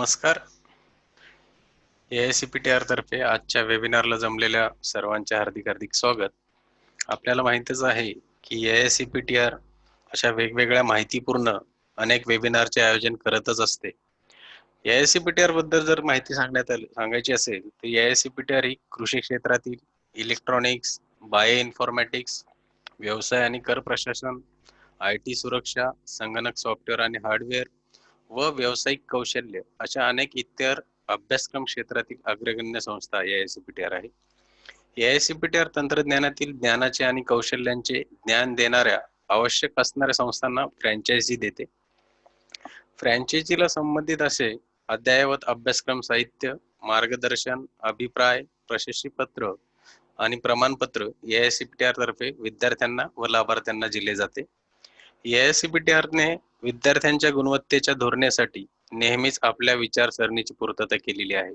नमस्कार. AICPTR तर्फे आजच्या वेबिनारला जमलेल्या सर्वांचे हार्दिक हार्दिक स्वागत. आपल्याला माहितीच आहे की AICPTR अशा वेगवेगळ्या माहितीपूर्ण अनेक वेबिनारचे आयोजन करतच असते. AICPTR बद्दल जर माहिती सांगायची असेल तर AICPTR ही कृषी क्षेत्रातील इलेक्ट्रॉनिक्स, बायो इन्फॉर्मॅटिक्स, व्यवसाय आणि कर प्रशासन, IT सुरक्षा, संगणक सॉफ्टवेअर आणि हार्डवेअर व व्यावसायिक कौशल्य अशा अनेक इतर अभ्यासक्रम क्षेत्रातील अग्रगण्य संस्था AICPTR आहे. AICPTR तंत्रज्ञानातील ज्ञानाचे आणि कौशल्यांचे ज्ञान देणाऱ्या आवश्यक असणाऱ्या संस्थांना फ्रँचायझी देते. फ्रँचायझीला संबंधित असे अद्ययावत अभ्यासक्रम साहित्य, मार्गदर्शन, अभिप्राय, प्रशस्तीपत्र आणि प्रमाणपत्र AICPTR तर्फे विद्यार्थ्यांना व लाभार्थ्यांना दिले जाते. AICPTR ने विद्यार्थ्यांच्या गुणवत्तेच्या धोरणासाठी नेहमीच आपल्या विचारसरणीची पूर्तता केलेली आहे.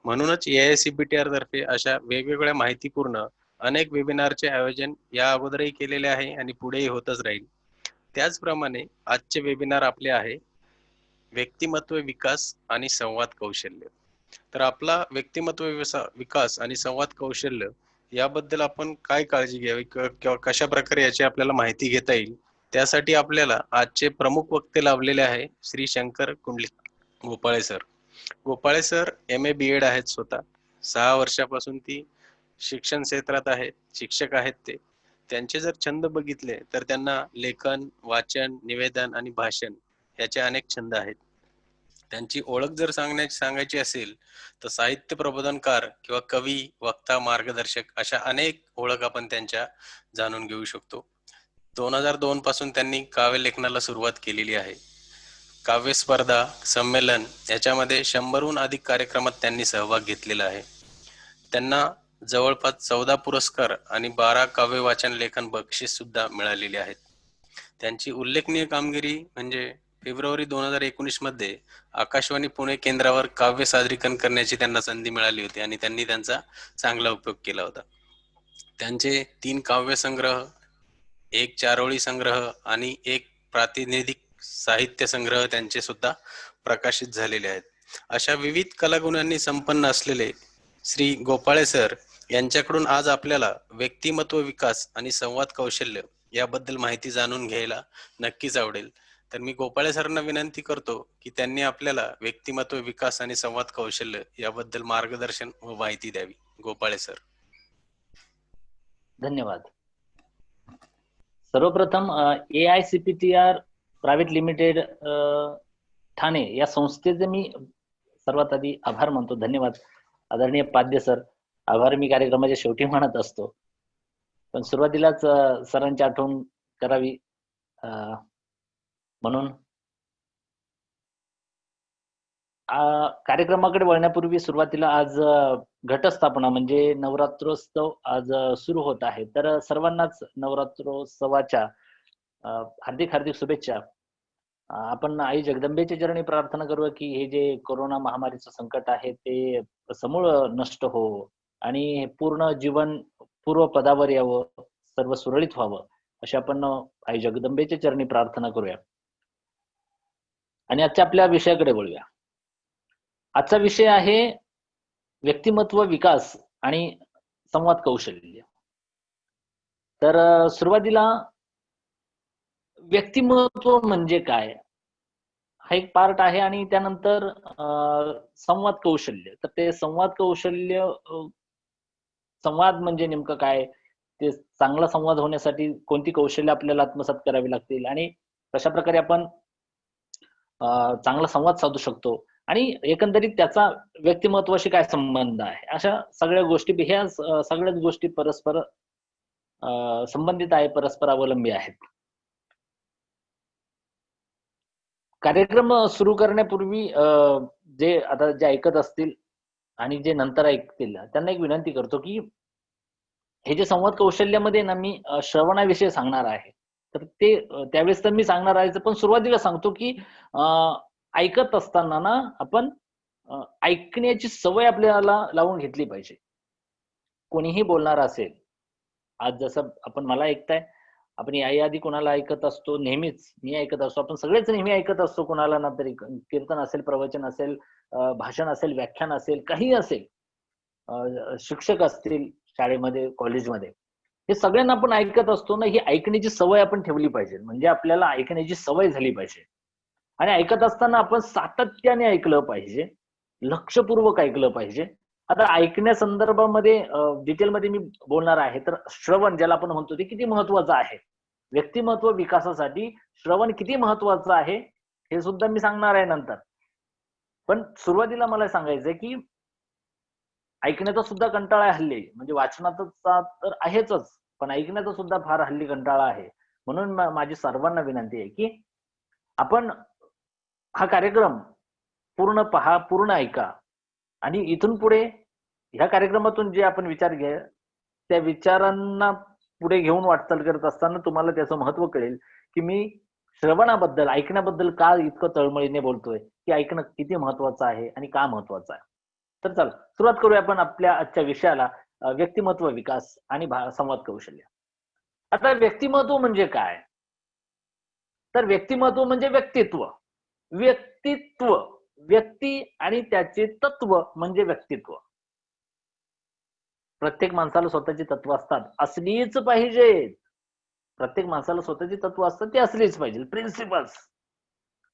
म्हणूनच AICPTR तर्फे अशा वेगवेगळ्या माहितीपूर्ण अनेक वेबिनारचे आयोजन या अगोदरही केलेले आहे आणि पुढेही होतच राहील. त्याचप्रमाणे आजचे वेबिनार आपले आहे व्यक्तिमत्व विकास आणि संवाद कौशल्य. तर आपला व्यक्तिमत्व विकास आणि संवाद कौशल्य याबद्दल आपण काय काळजी घ्यावी किंवा कशा प्रकारे याची आपल्याला माहिती घेता येईल, त्यासाठी आपल्याला आजचे प्रमुख वक्ते लाभलेले आहे श्री शंकर कुंडली Gopale sir. Gopale sir MA BEd आहेत स्वतः. 6 वर्षापासून ती शिक्षण क्षेत्रात आहेत, शिक्षक आहेत ते. त्यांचे जर छंद बघितले तर त्यांना लेखन, वाचन, निवेदन आणि भाषण याचे अनेक छंद आहेत. त्यांची ओळख जर सांगायची असेल तर साहित्य प्रबोधनकार किंवा कवी, वक्ता, मार्गदर्शक अशा अनेक ओळख आपण त्यांच्या जाणून घेऊ शकतो. 2002 पासून त्यांनी काव्य लेखनाला सुरुवात केलेली आहे. काव्य स्पर्धा, संमेलन याच्यामध्ये 100हून अधिक कार्यक्रमात त्यांनी सहभाग घेतलेला आहे. त्यांना जवळपास 14 पुरस्कार आणि 12 काव्य वाचन लेखन बक्षीस सुद्धा मिळालेली आहेत. त्यांची उल्लेखनीय कामगिरी म्हणजे फेब्रुवारी 2019 मध्ये आकाशवाणी पुणे केंद्रावर काव्य सादरीकरण करण्याची त्यांना संधी मिळाली होती आणि त्यांनी त्यांचा चांगला उपयोग केला होता. त्यांचे 3 काव्य संग्रह, 1 चारोळी संग्रह आणि 1 प्रातिनिधिक साहित्य संग्रह त्यांचे सुद्धा प्रकाशित झालेले आहेत. अशा विविध कलागुणांनी संपन्न असलेले श्री गोपाळे सर यांच्याकडून आज आपल्याला व्यक्तिमत्व विकास आणि संवाद कौशल्य याबद्दल माहिती जाणून घ्यायला नक्कीच आवडेल. तर मी गोपाळे सरांना विनंती करतो की त्यांनी आपल्याला व्यक्तिमत्व विकास आणि संवाद कौशल्य याबद्दल मार्गदर्शन व माहिती द्यावी. गोपाळे सर. धन्यवाद. सर्वप्रथम AICPTR प्रायव्हेट लिमिटेड ठाणे या संस्थेचे मी सर्वात आधी आभार मानतो. धन्यवाद आदरणीय पाद्य सर. आभार मी कार्यक्रमाच्या शेवटी म्हणत असतो, पण सुरुवातीलाच सरांची आठवण करावी म्हणून कार्यक्रमाकडे वळण्यापूर्वी सुरुवातीला आज घटस्थापना म्हणजे नवरात्रोत्सव आज सुरू होत आहे. तर सर्वांनाच नवरात्रोत्सवाच्या हार्दिक हार्दिक शुभेच्छा. आपण आई जगदंबेच्या चरणी प्रार्थना करूया की हे जे कोरोना महामारीचं संकट आहे ते समूळ नष्ट हो आणि हे पूर्ण जीवन पूर्वपदावर यावं, सर्व सुरळीत व्हावं अशी आपण आई जगदंबेच्या चरणी प्रार्थना करूया. आणि आजच्या आपल्या विषयाकडे वळूया. आजचा विषय आहे व्यक्तिमत्व विकास आणि संवाद कौशल्य. तर सुरुवातीला व्यक्तिमत्व म्हणजे काय हा एक पार्ट आहे आणि त्यानंतर संवाद कौशल्य. तर ते संवाद कौशल्य, संवाद म्हणजे नेमकं काय, ते चांगला संवाद होण्यासाठी कोणती कौशल्य आपल्याला आत्मसात करावी लागतील आणि कशा प्रकारे आपण चांगला संवाद साधू शकतो आणि एकंदरीत त्याचा व्यक्तिमत्वाशी काय संबंध आहे, अशा सगळ्या गोष्टी, ह्या सगळ्याच गोष्टी परस्पर संबंधित आहे, परस्पर अवलंबी आहेत. कार्यक्रम सुरू करण्यापूर्वी जे आता जे ऐकत असतील आणि जे नंतर ऐकतील त्यांना एक विनंती करतो की हे जे संवाद कौशल्यामध्ये ना मी श्रवणाविषयी सांगणार आहे. तर ते त्यावेळेस तर मी सांगणार आहे, पण सुरुवातीला सांगतो की ऐकत असताना ना आपण ऐकण्याची सवय आपल्याला लावून घेतली पाहिजे. कोणीही बोलणार असेल, आज जसं आपण मला ऐकताय, आपण याही आधी कोणाला ऐकत असतो, नेहमीच मी ऐकत असतो, आपण सगळेच नेहमी ऐकत असतो कोणाला ना तरी, कीर्तन असेल, प्रवचन असेल, भाषण असेल, व्याख्यान असेल, काही असेल, शिक्षक असतील शाळेमध्ये, कॉलेजमध्ये, हे सगळ्यांना आपण ऐकत असतो ना. ही ऐकण्याची सवय आपण ठेवली पाहिजे, म्हणजे आपल्याला ऐकण्याची सवय झाली पाहिजे. आणि ऐकत असताना आपण सातत्याने ऐकलं पाहिजे, लक्षपूर्वक ऐकलं पाहिजे. आता ऐकण्या संदर्भामध्ये डिटेलमध्ये मी बोलणार आहे. तर श्रवण ज्याला आपण म्हणतो ते किती महत्वाचं आहे, व्यक्तिमत्व विकासासाठी श्रवण किती महत्वाचं आहे हे सुद्धा मी सांगणार आहे नंतर. पण सुरुवातीला मला सांगायचंय की ऐकण्याचा सुद्धा कंटाळा आहे हल्ली, म्हणजे वाचनाचा तर आहेच, पण ऐकण्याचा सुद्धा फार हल्ली कंटाळा आहे. म्हणून माझी सर्वांना विनंती आहे की आपण हा कार्यक्रम पूर्ण पहा, पूर्ण ऐका, आणि इथून पुढे ह्या कार्यक्रमातून जे आपण विचार घ्या, त्या विचारांना पुढे घेऊन वाटचाल करत असताना तुम्हाला त्याचं महत्व कळेल की मी श्रवणाबद्दल, ऐकण्याबद्दल का इतकं तळमळीने बोलतोय, की ऐकणं किती महत्वाचं आहे आणि का महत्वाचं आहे. तर चला सुरुवात करूया आपण आपल्या आजच्या विषयाला, व्यक्तिमत्व विकास आणि संवाद कौशल्य. आता व्यक्तिमत्व म्हणजे काय? तर व्यक्तिमत्व म्हणजे व्यक्तित्व. व्यक्तित्व, व्यक्ती आणि त्याचे तत्व म्हणजे व्यक्तित्व. प्रत्येक माणसाला स्वतःची तत्व असतात, असलीच पाहिजेत. प्रत्येक माणसाला स्वतःची तत्व असतात, ती असलीच पाहिजे, प्रिन्सिपल्स,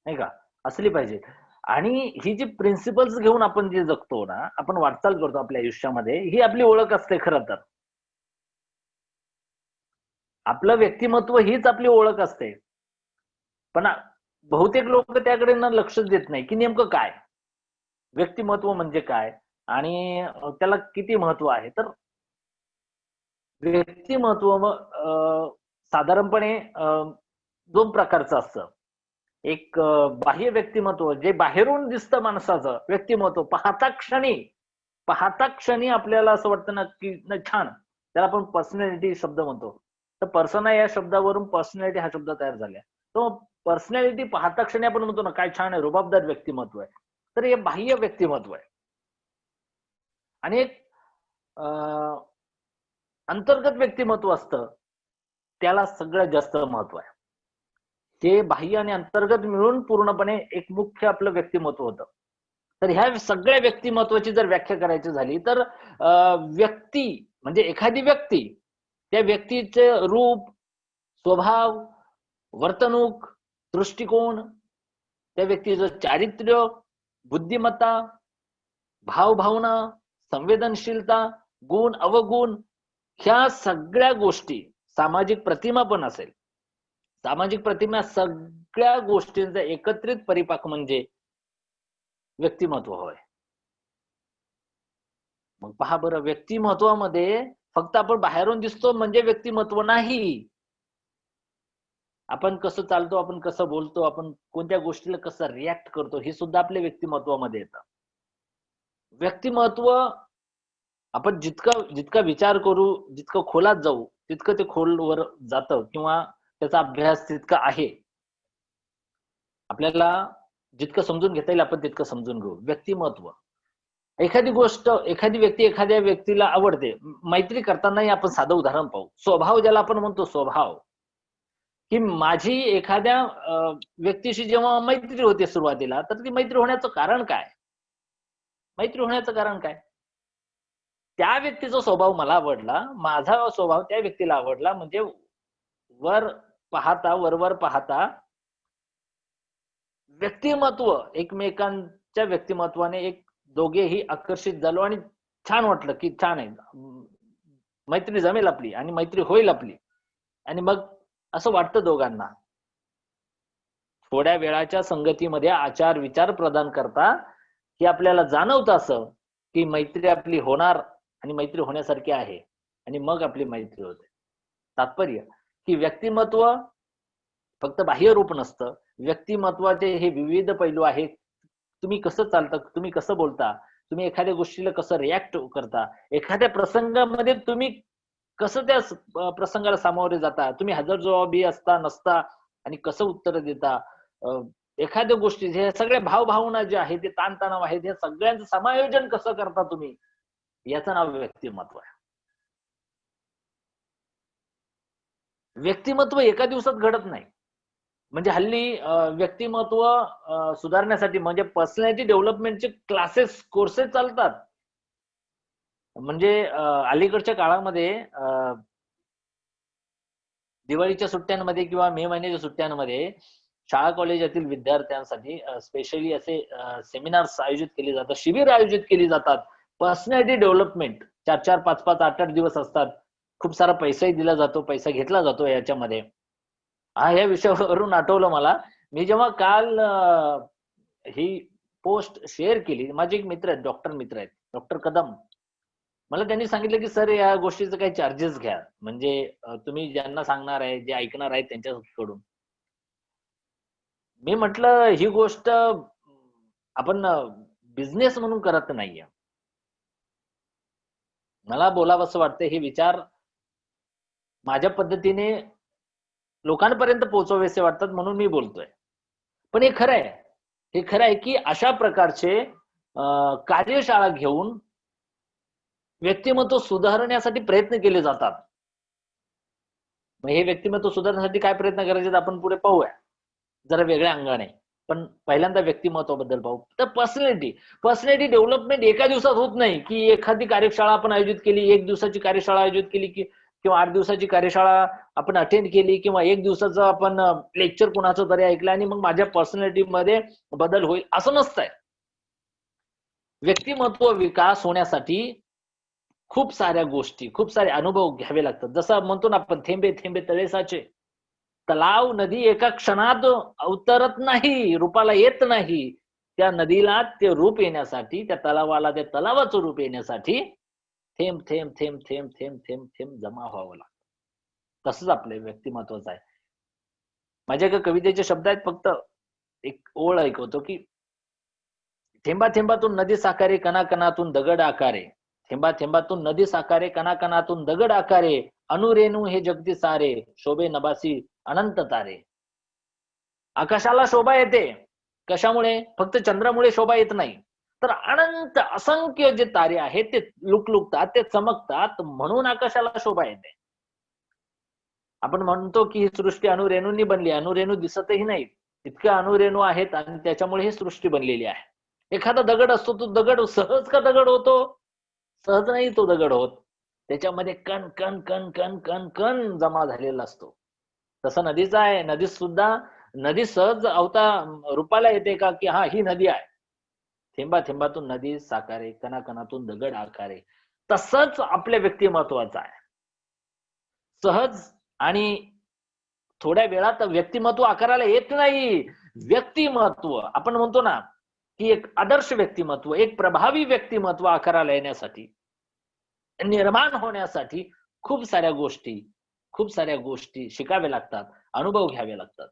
नाही का, असली पाहिजे. आणि ही जी प्रिन्सिपल्स घेऊन आपण जे जगतो ना, आपण वाटचाल करतो आपल्या आयुष्यामध्ये, ही आपली ओळख असते खरं तर. आपलं व्यक्तिमत्व हीच आपली ओळख असते. पण बहुतेक लोक त्याकडे ना लक्षच देत नाही की नेमकं काय व्यक्तिमत्व म्हणजे काय आणि त्याला किती महत्व आहे. तर व्यक्तिमत्व साधारणपणे दोन प्रकारचं असतं. एक बाह्य व्यक्तिमत्व, जे बाहेरून दिसतं माणसाचं व्यक्तिमत्व, पाहता क्षणी आपल्याला असं वाटतं ना की नाही छान, त्याला आपण पर्सनॅलिटी शब्द म्हणतो. तर पर्सना या शब्दावरून पर्सनॅलिटी हा शब्द तयार झाला. तो पर्सनॅलिटी पाहता क्षणी आपण म्हणतो ना काय छान आहे, रुबाबदार व्यक्तिमत्व आहे. तर हे बाह्य व्यक्तिमत्व आहे. आणि एक अंतर्गत व्यक्तिमत्व असतं, त्याला सगळ्यात जास्त महत्व आहे. ते बाह्य आणि अंतर्गत मिळून पूर्णपणे एक मुख्य आपलं व्यक्तिमत्व होतं. तर ह्या सगळ्या व्यक्तिमत्वाची जर व्याख्या करायची झाली तर व्यक्ती म्हणजे एखादी व्यक्ती, त्या व्यक्तीचे रूप, स्वभाव, वर्तणूक, दृष्टिकोन, त्या व्यक्तीचं चारित्र्य, बुद्धिमत्ता, भावभावना, संवेदनशीलता, गुण अवगुण, ह्या सगळ्या गोष्टी, सामाजिक प्रतिमा पण असेल, सामाजिक प्रतिमा, सगळ्या गोष्टींचा एकत्रित परिपाक म्हणजे व्यक्तिमत्व होय. मग पहा बरं, व्यक्तिमत्वामध्ये फक्त आपण बाहेरून दिसतो म्हणजे व्यक्तिमत्व नाही. आपण कसं चालतो, आपण कसं बोलतो, आपण कोणत्या गोष्टीला कसं रिॲक्ट करतो, हे सुद्धा आपल्या व्यक्तिमत्वामध्ये येतं. व्यक्तिमत्व आपण जितका विचार करू, जितकं खोलात जाऊ, तितकं ते खोलवर जातं किंवा त्याचा अभ्यास तितका आहे. आपल्याला जितकं समजून घेता येईल आपण तितकं समजून घेऊ. व्यक्तिमत्व, एखादी गोष्ट, एखादी व्यक्ती एखाद्या व्यक्तीला आवडते. मैत्री करतानाही आपण साधं उदाहरण पाहू. स्वभाव ज्याला आपण म्हणतो, स्वभाव, की माझी एखाद्या व्यक्तीशी जेव्हा मैत्री होते सुरुवातीला, तर ती मैत्री होण्याचं कारण काय? मैत्री होण्याचं कारण काय? त्या व्यक्तीचा स्वभाव मला आवडला, माझा स्वभाव त्या व्यक्तीला आवडला, म्हणजे वर वरवर पाहता व्यक्तिमत्व, एकमेकांच्या व्यक्तिमत्वाने एक दोघेही आकर्षित झालो आणि छान वाटलं की छान आहे, मैत्री जमेल आपली आणि मैत्री होईल आपली. आणि मग असं वाटतं दोघांना, थोड्या वेळाच्या संगतीमध्ये आचार विचार प्रदान करता की आपल्याला जाणवतं असं की मैत्री आपली होणार आणि मैत्री होण्यासारखी आहे, आणि मग आपली मैत्री होते. तात्पर्य की व्यक्तिमत्व फक्त बाह्य रूप नसतं, व्यक्तिमत्वाचे हे विविध पैलू आहेत. तुम्ही कसं चालता, तुम्ही कसं बोलता, तुम्ही एखाद्या गोष्टीला कसं रिॲक्ट करता, एखाद्या प्रसंगामध्ये तुम्ही कसं त्या प्रसंगाला सामोरे जाता, तुम्ही हजरजबाबी असता नसता आणि कसं उत्तर देता, एखाद्या गोष्टी, हे सगळे भावभावना जे आहेत, ते ताणतणाव आहेत, हे सगळ्यांचं समायोजन कसं करता तुम्ही, याचं नाव व्यक्तिमत्व आहे. व्यक्तिमत्व एका दिवसात घडत नाही. म्हणजे हल्ली व्यक्तिमत्व सुधारण्यासाठी म्हणजे पर्सनॅलिटी डेव्हलपमेंटचे क्लासेस, कोर्सेस चालतात. म्हणजे अलीकडच्या काळामध्ये दिवाळीच्या सुट्ट्यांमध्ये किंवा मे महिन्याच्या सुट्ट्यांमध्ये शाळा कॉलेजातील विद्यार्थ्यांसाठी स्पेशली असे सेमिनार्स आयोजित केले जातात, शिबिर आयोजित केली जातात. पर्सनॅलिटी डेव्हलपमेंट 4-4, 5-5, 8-8 दिवस असतात. खूप सारा पैसाही दिला जातो, पैसा घेतला जातो याच्यामध्ये. ह्या विषयावरून आठवलं मला. मी जेव्हा काल ही पोस्ट शेअर केली, माझे एक मित्र आहेत, डॉक्टर मित्र आहेत, डॉक्टर कदम. मला त्यांनी सांगितलं, की "सर या गोष्टीचे काही चार्जेस घ्या. म्हणजे तुम्ही ज्यांना सांगणार आहे, जे ऐकणार आहेत त्यांच्याकडून." मी म्हटलं, "ही गोष्ट आपण बिझनेस म्हणून करत नाहीये." मला बोलावसं वाटतं हे विचार माझ्या पद्धतीने लोकांपर्यंत पोहोचवावेसे वाटतात म्हणून मी बोलतोय. पण हे खरं आहे. हे खरं आहे, की अशा प्रकारचे कार्यशाळा घेऊन व्यक्तिमत्व सुधारण्यासाठी प्रयत्न केले जातात. मग हे व्यक्तिमत्व सुधारण्यासाठी काय प्रयत्न करायचे आपण पुढे पाहूया. जरा वेगळ्या अंगाने. पण पहिल्यांदा व्यक्तिमत्वाबद्दल पाहू. तर पर्सनॅलिटी डेव्हलपमेंट एका दिवसात होत नाही, की एखादी कार्यशाळा आपण आयोजित केली, 1 दिवसाची कार्यशाळा आयोजित केली, की किंवा 8 दिवसाची कार्यशाळा आपण अटेंड केली किंवा 1 दिवसाचं आपण लेक्चर कुणाचं तरी ऐकलं आणि मग माझ्या पर्सनॅलिटीमध्ये बदल होईल असं नसतंय. व्यक्तिमत्व विकास होण्यासाठी खूप साऱ्या गोष्टी, खूप सारे अनुभव घ्यावे लागतात. जसं म्हणतो ना आपण थेंबे थेंबे तळे साचे. तलाव, नदी एका क्षणात अवतरत नाही, रूपाला येत नाही. त्या नदीला ते रूप येण्यासाठी, त्या तलावाला त्या तलावाचं रूप येण्यासाठी थेंब, थेंब, थेंब, थेंब, थेंब, थेंब, थेंब जमा व्हावं लागतं. तसंच आपलं व्यक्तिमत्वाचं आहे. माझ्या एका कवितेचे शब्द आहेत फक्त एक ओळ ऐकवतो, की थेंबा थेंबातून नदी साकारे, कणाकणातून दगड आकारे. थेंबा थेंबातून नदी साकारे, कणाकणातून दगड आकारे. अनुरेणू हे जगती सारे, शोभे नभासी अनंत तारे. आकाशाला शोभा येते. कशामुळे? फक्त चंद्रामुळे शोभा येत नाही. तर अनंत असंख्य जे तारे आहेत ते लुकलुकतात, ते चमकतात म्हणून आकाशाला शोभा येते. आपण म्हणतो की ही सृष्टी अणुरेणूंनी बनली. अणुरेणू दिसतही नाहीत. इतक्या अणुरेणू आहेत आणि त्याच्यामुळे ही सृष्टी बनलेली आहे. एखादा दगड असतो, तो दगड सहज का दगड होतो? सहज नाही तो दगड होत. त्याच्यामध्ये कण, कण, कण, कण, कण, कण जमा झालेला असतो. तसं नदीचं आहे. नदी सहज रूपाला येते का, की ही नदी आहे. थेंबा थेंबातून नदी साकारे, कणाकणातून दगड आकारे. तसंच आपल्या व्यक्तिमत्वाचं आहे. सहज आणि थोड्या वेळात व्यक्तिमत्व आकाराला येत नाही. व्यक्तिमत्व आपण म्हणतो ना, की एक आदर्श व्यक्तिमत्व, एक प्रभावी व्यक्तिमत्व आकाराला येण्यासाठी, निर्माण होण्यासाठी खूप साऱ्या गोष्टी शिकाव्या लागतात, अनुभव घ्यावे लागतात.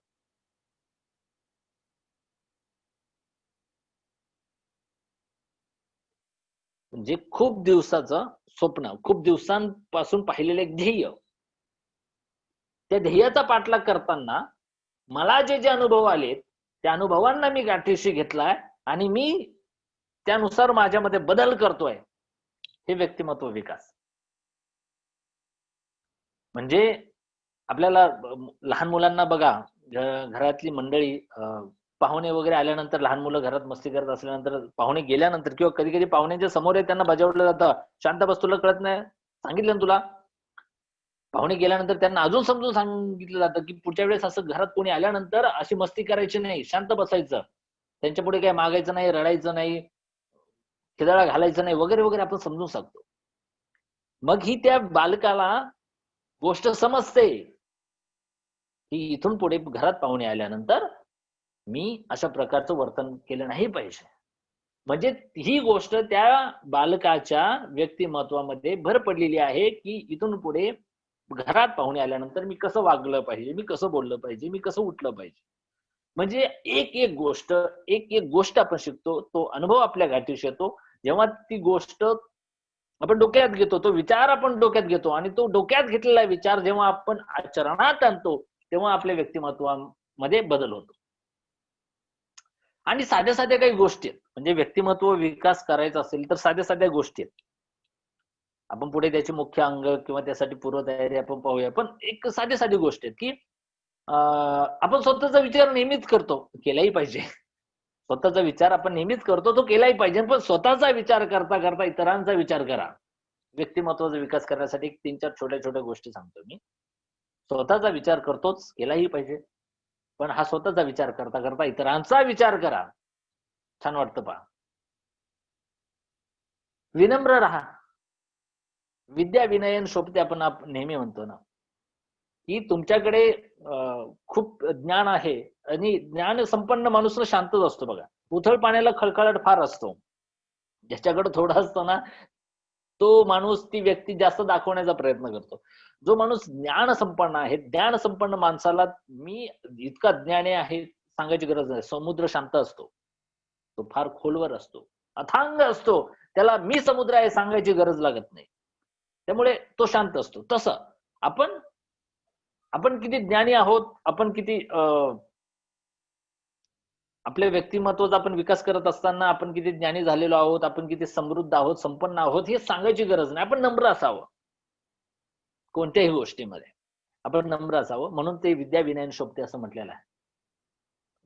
म्हणजे खूप दिवसाचं स्वप्न, खूप दिवसांपासून पाहिलेलं एक ध्येय. त्या ध्येयाचा पाठलाग करताना मला जे अनुभव आलेत, त्या अनुभवांना मी गाठीशी घेतलाय आणि मी त्यानुसार माझ्यामध्ये बदल करतोय. हे व्यक्तिमत्व विकास. म्हणजे आपल्याला लहान मुलांना बघा, घरातली मंडळी पाहुणे वगैरे आल्यानंतर लहान मुलं घरात मस्ती करत असल्यानंतर पाहुणे गेल्यानंतर किंवा कधी-कधी पाहुण्यांच्या समोर त्यांना बजावलं जातं, "शांत बस, तुला कळत नाही? सांगितलं ना तुला?" पाहुणे गेल्यानंतर त्यांना अजून समजून सांगितलं जातं, की पुढच्या वेळेस असं घरात कोणी आल्यानंतर अशी मस्ती करायची नाही, शांत बसायचं. त्यांच्यापुढे काही मागायचं नाही, रडायचं नाही, खिदळा घालायचा नाही वगैरे, वगैरे आपण समजून सांगतो. मग ही त्या बालकाला गोष्ट समजते, की इथून पुढे घरात पाहुणे आल्यानंतर मी अशा प्रकारचं वर्तन केलं नाही पाहिजे. म्हणजे ही गोष्ट त्या बालकाच्या व्यक्तिमत्वामध्ये भर पडलेली आहे, की इथून पुढे घरात पाहुणे आल्यानंतर मी कसं वागलं पाहिजे, मी कसं बोललं पाहिजे, मी कसं उठलं पाहिजे. म्हणजे एक-एक गोष्ट आपण शिकतो. तो अनुभव आपल्या गाठीशी येतो. जेव्हा ती गोष्ट आपण डोक्यात घेतो, तो विचार आपण डोक्यात घेतो आणि तो डोक्यात घेतलेला विचार जेव्हा आपण आचरणात आणतो, तेव्हा आपल्या व्यक्तिमत्वामध्ये बदल होतो. आणि साध्या-साध्या काही गोष्टी आहेत. म्हणजे व्यक्तिमत्व विकास करायचा असेल तर साध्या-साध्या गोष्टी आहेत. आपण पुढे त्याचे मुख्य अंग किंवा त्यासाठी पूर्वतयारी आपण पाहूया. पण एक साधी साधी गोष्ट आहे की आपण स्वतःचा विचार नेहमीच करतो, केलाही पाहिजे. स्वतःचा विचार आपण नेहमीच करतो, तो केलाही पाहिजे. पण स्वतःचा विचार करता करता इतरांचा विचार करा. व्यक्तिमत्वाचा विकास करण्यासाठी 3-4 छोट्या-छोट्या गोष्टी सांगतो मी. स्वतःचा विचार करतोच, केलाही पाहिजे. पण हा स्वतःचा विचार करता करता इतरांचा विचार करा. छान वाटतं पहा. विनम्र राहा. विद्या विनयन शोभते आपण नेहमी म्हणतो ना, की तुमच्याकडे खूप ज्ञान आहे आणि ज्ञान संपन्न माणूस शांतच असतो बघा. उथळ पाण्याला खळखळाट फार असतो. ज्याच्याकडे थोडं असतं ना, तो माणूस, ती व्यक्ती जास्त दाखवण्याचा प्रयत्न करतो. जो माणूस ज्ञान संपन्न आहे, ज्ञान संपन्न माणसाला मी इतका ज्ञानी आहे सांगायची गरज नाही. समुद्र शांत असतो. तो फार खोलवर असतो. अथांग असतो. त्याला मी समुद्र आहे सांगायची गरज लागत नाही. त्यामुळे तो शांत असतो. तसं आपण आपण किती ज्ञानी आहोत, आपण किती आपल्या व्यक्तिमत्वाचा आपण विकास करत असताना आपण किती ज्ञानी झालेलो आहोत, आपण किती समृद्ध आहोत, संपन्न आहोत, हे सांगायची गरज नाही. आपण नम्र असावं कोणत्याही गोष्टीमध्ये. आपण नम्र असावं म्हणून ते विद्या विनयन शोभते असं म्हटलेलं आहे.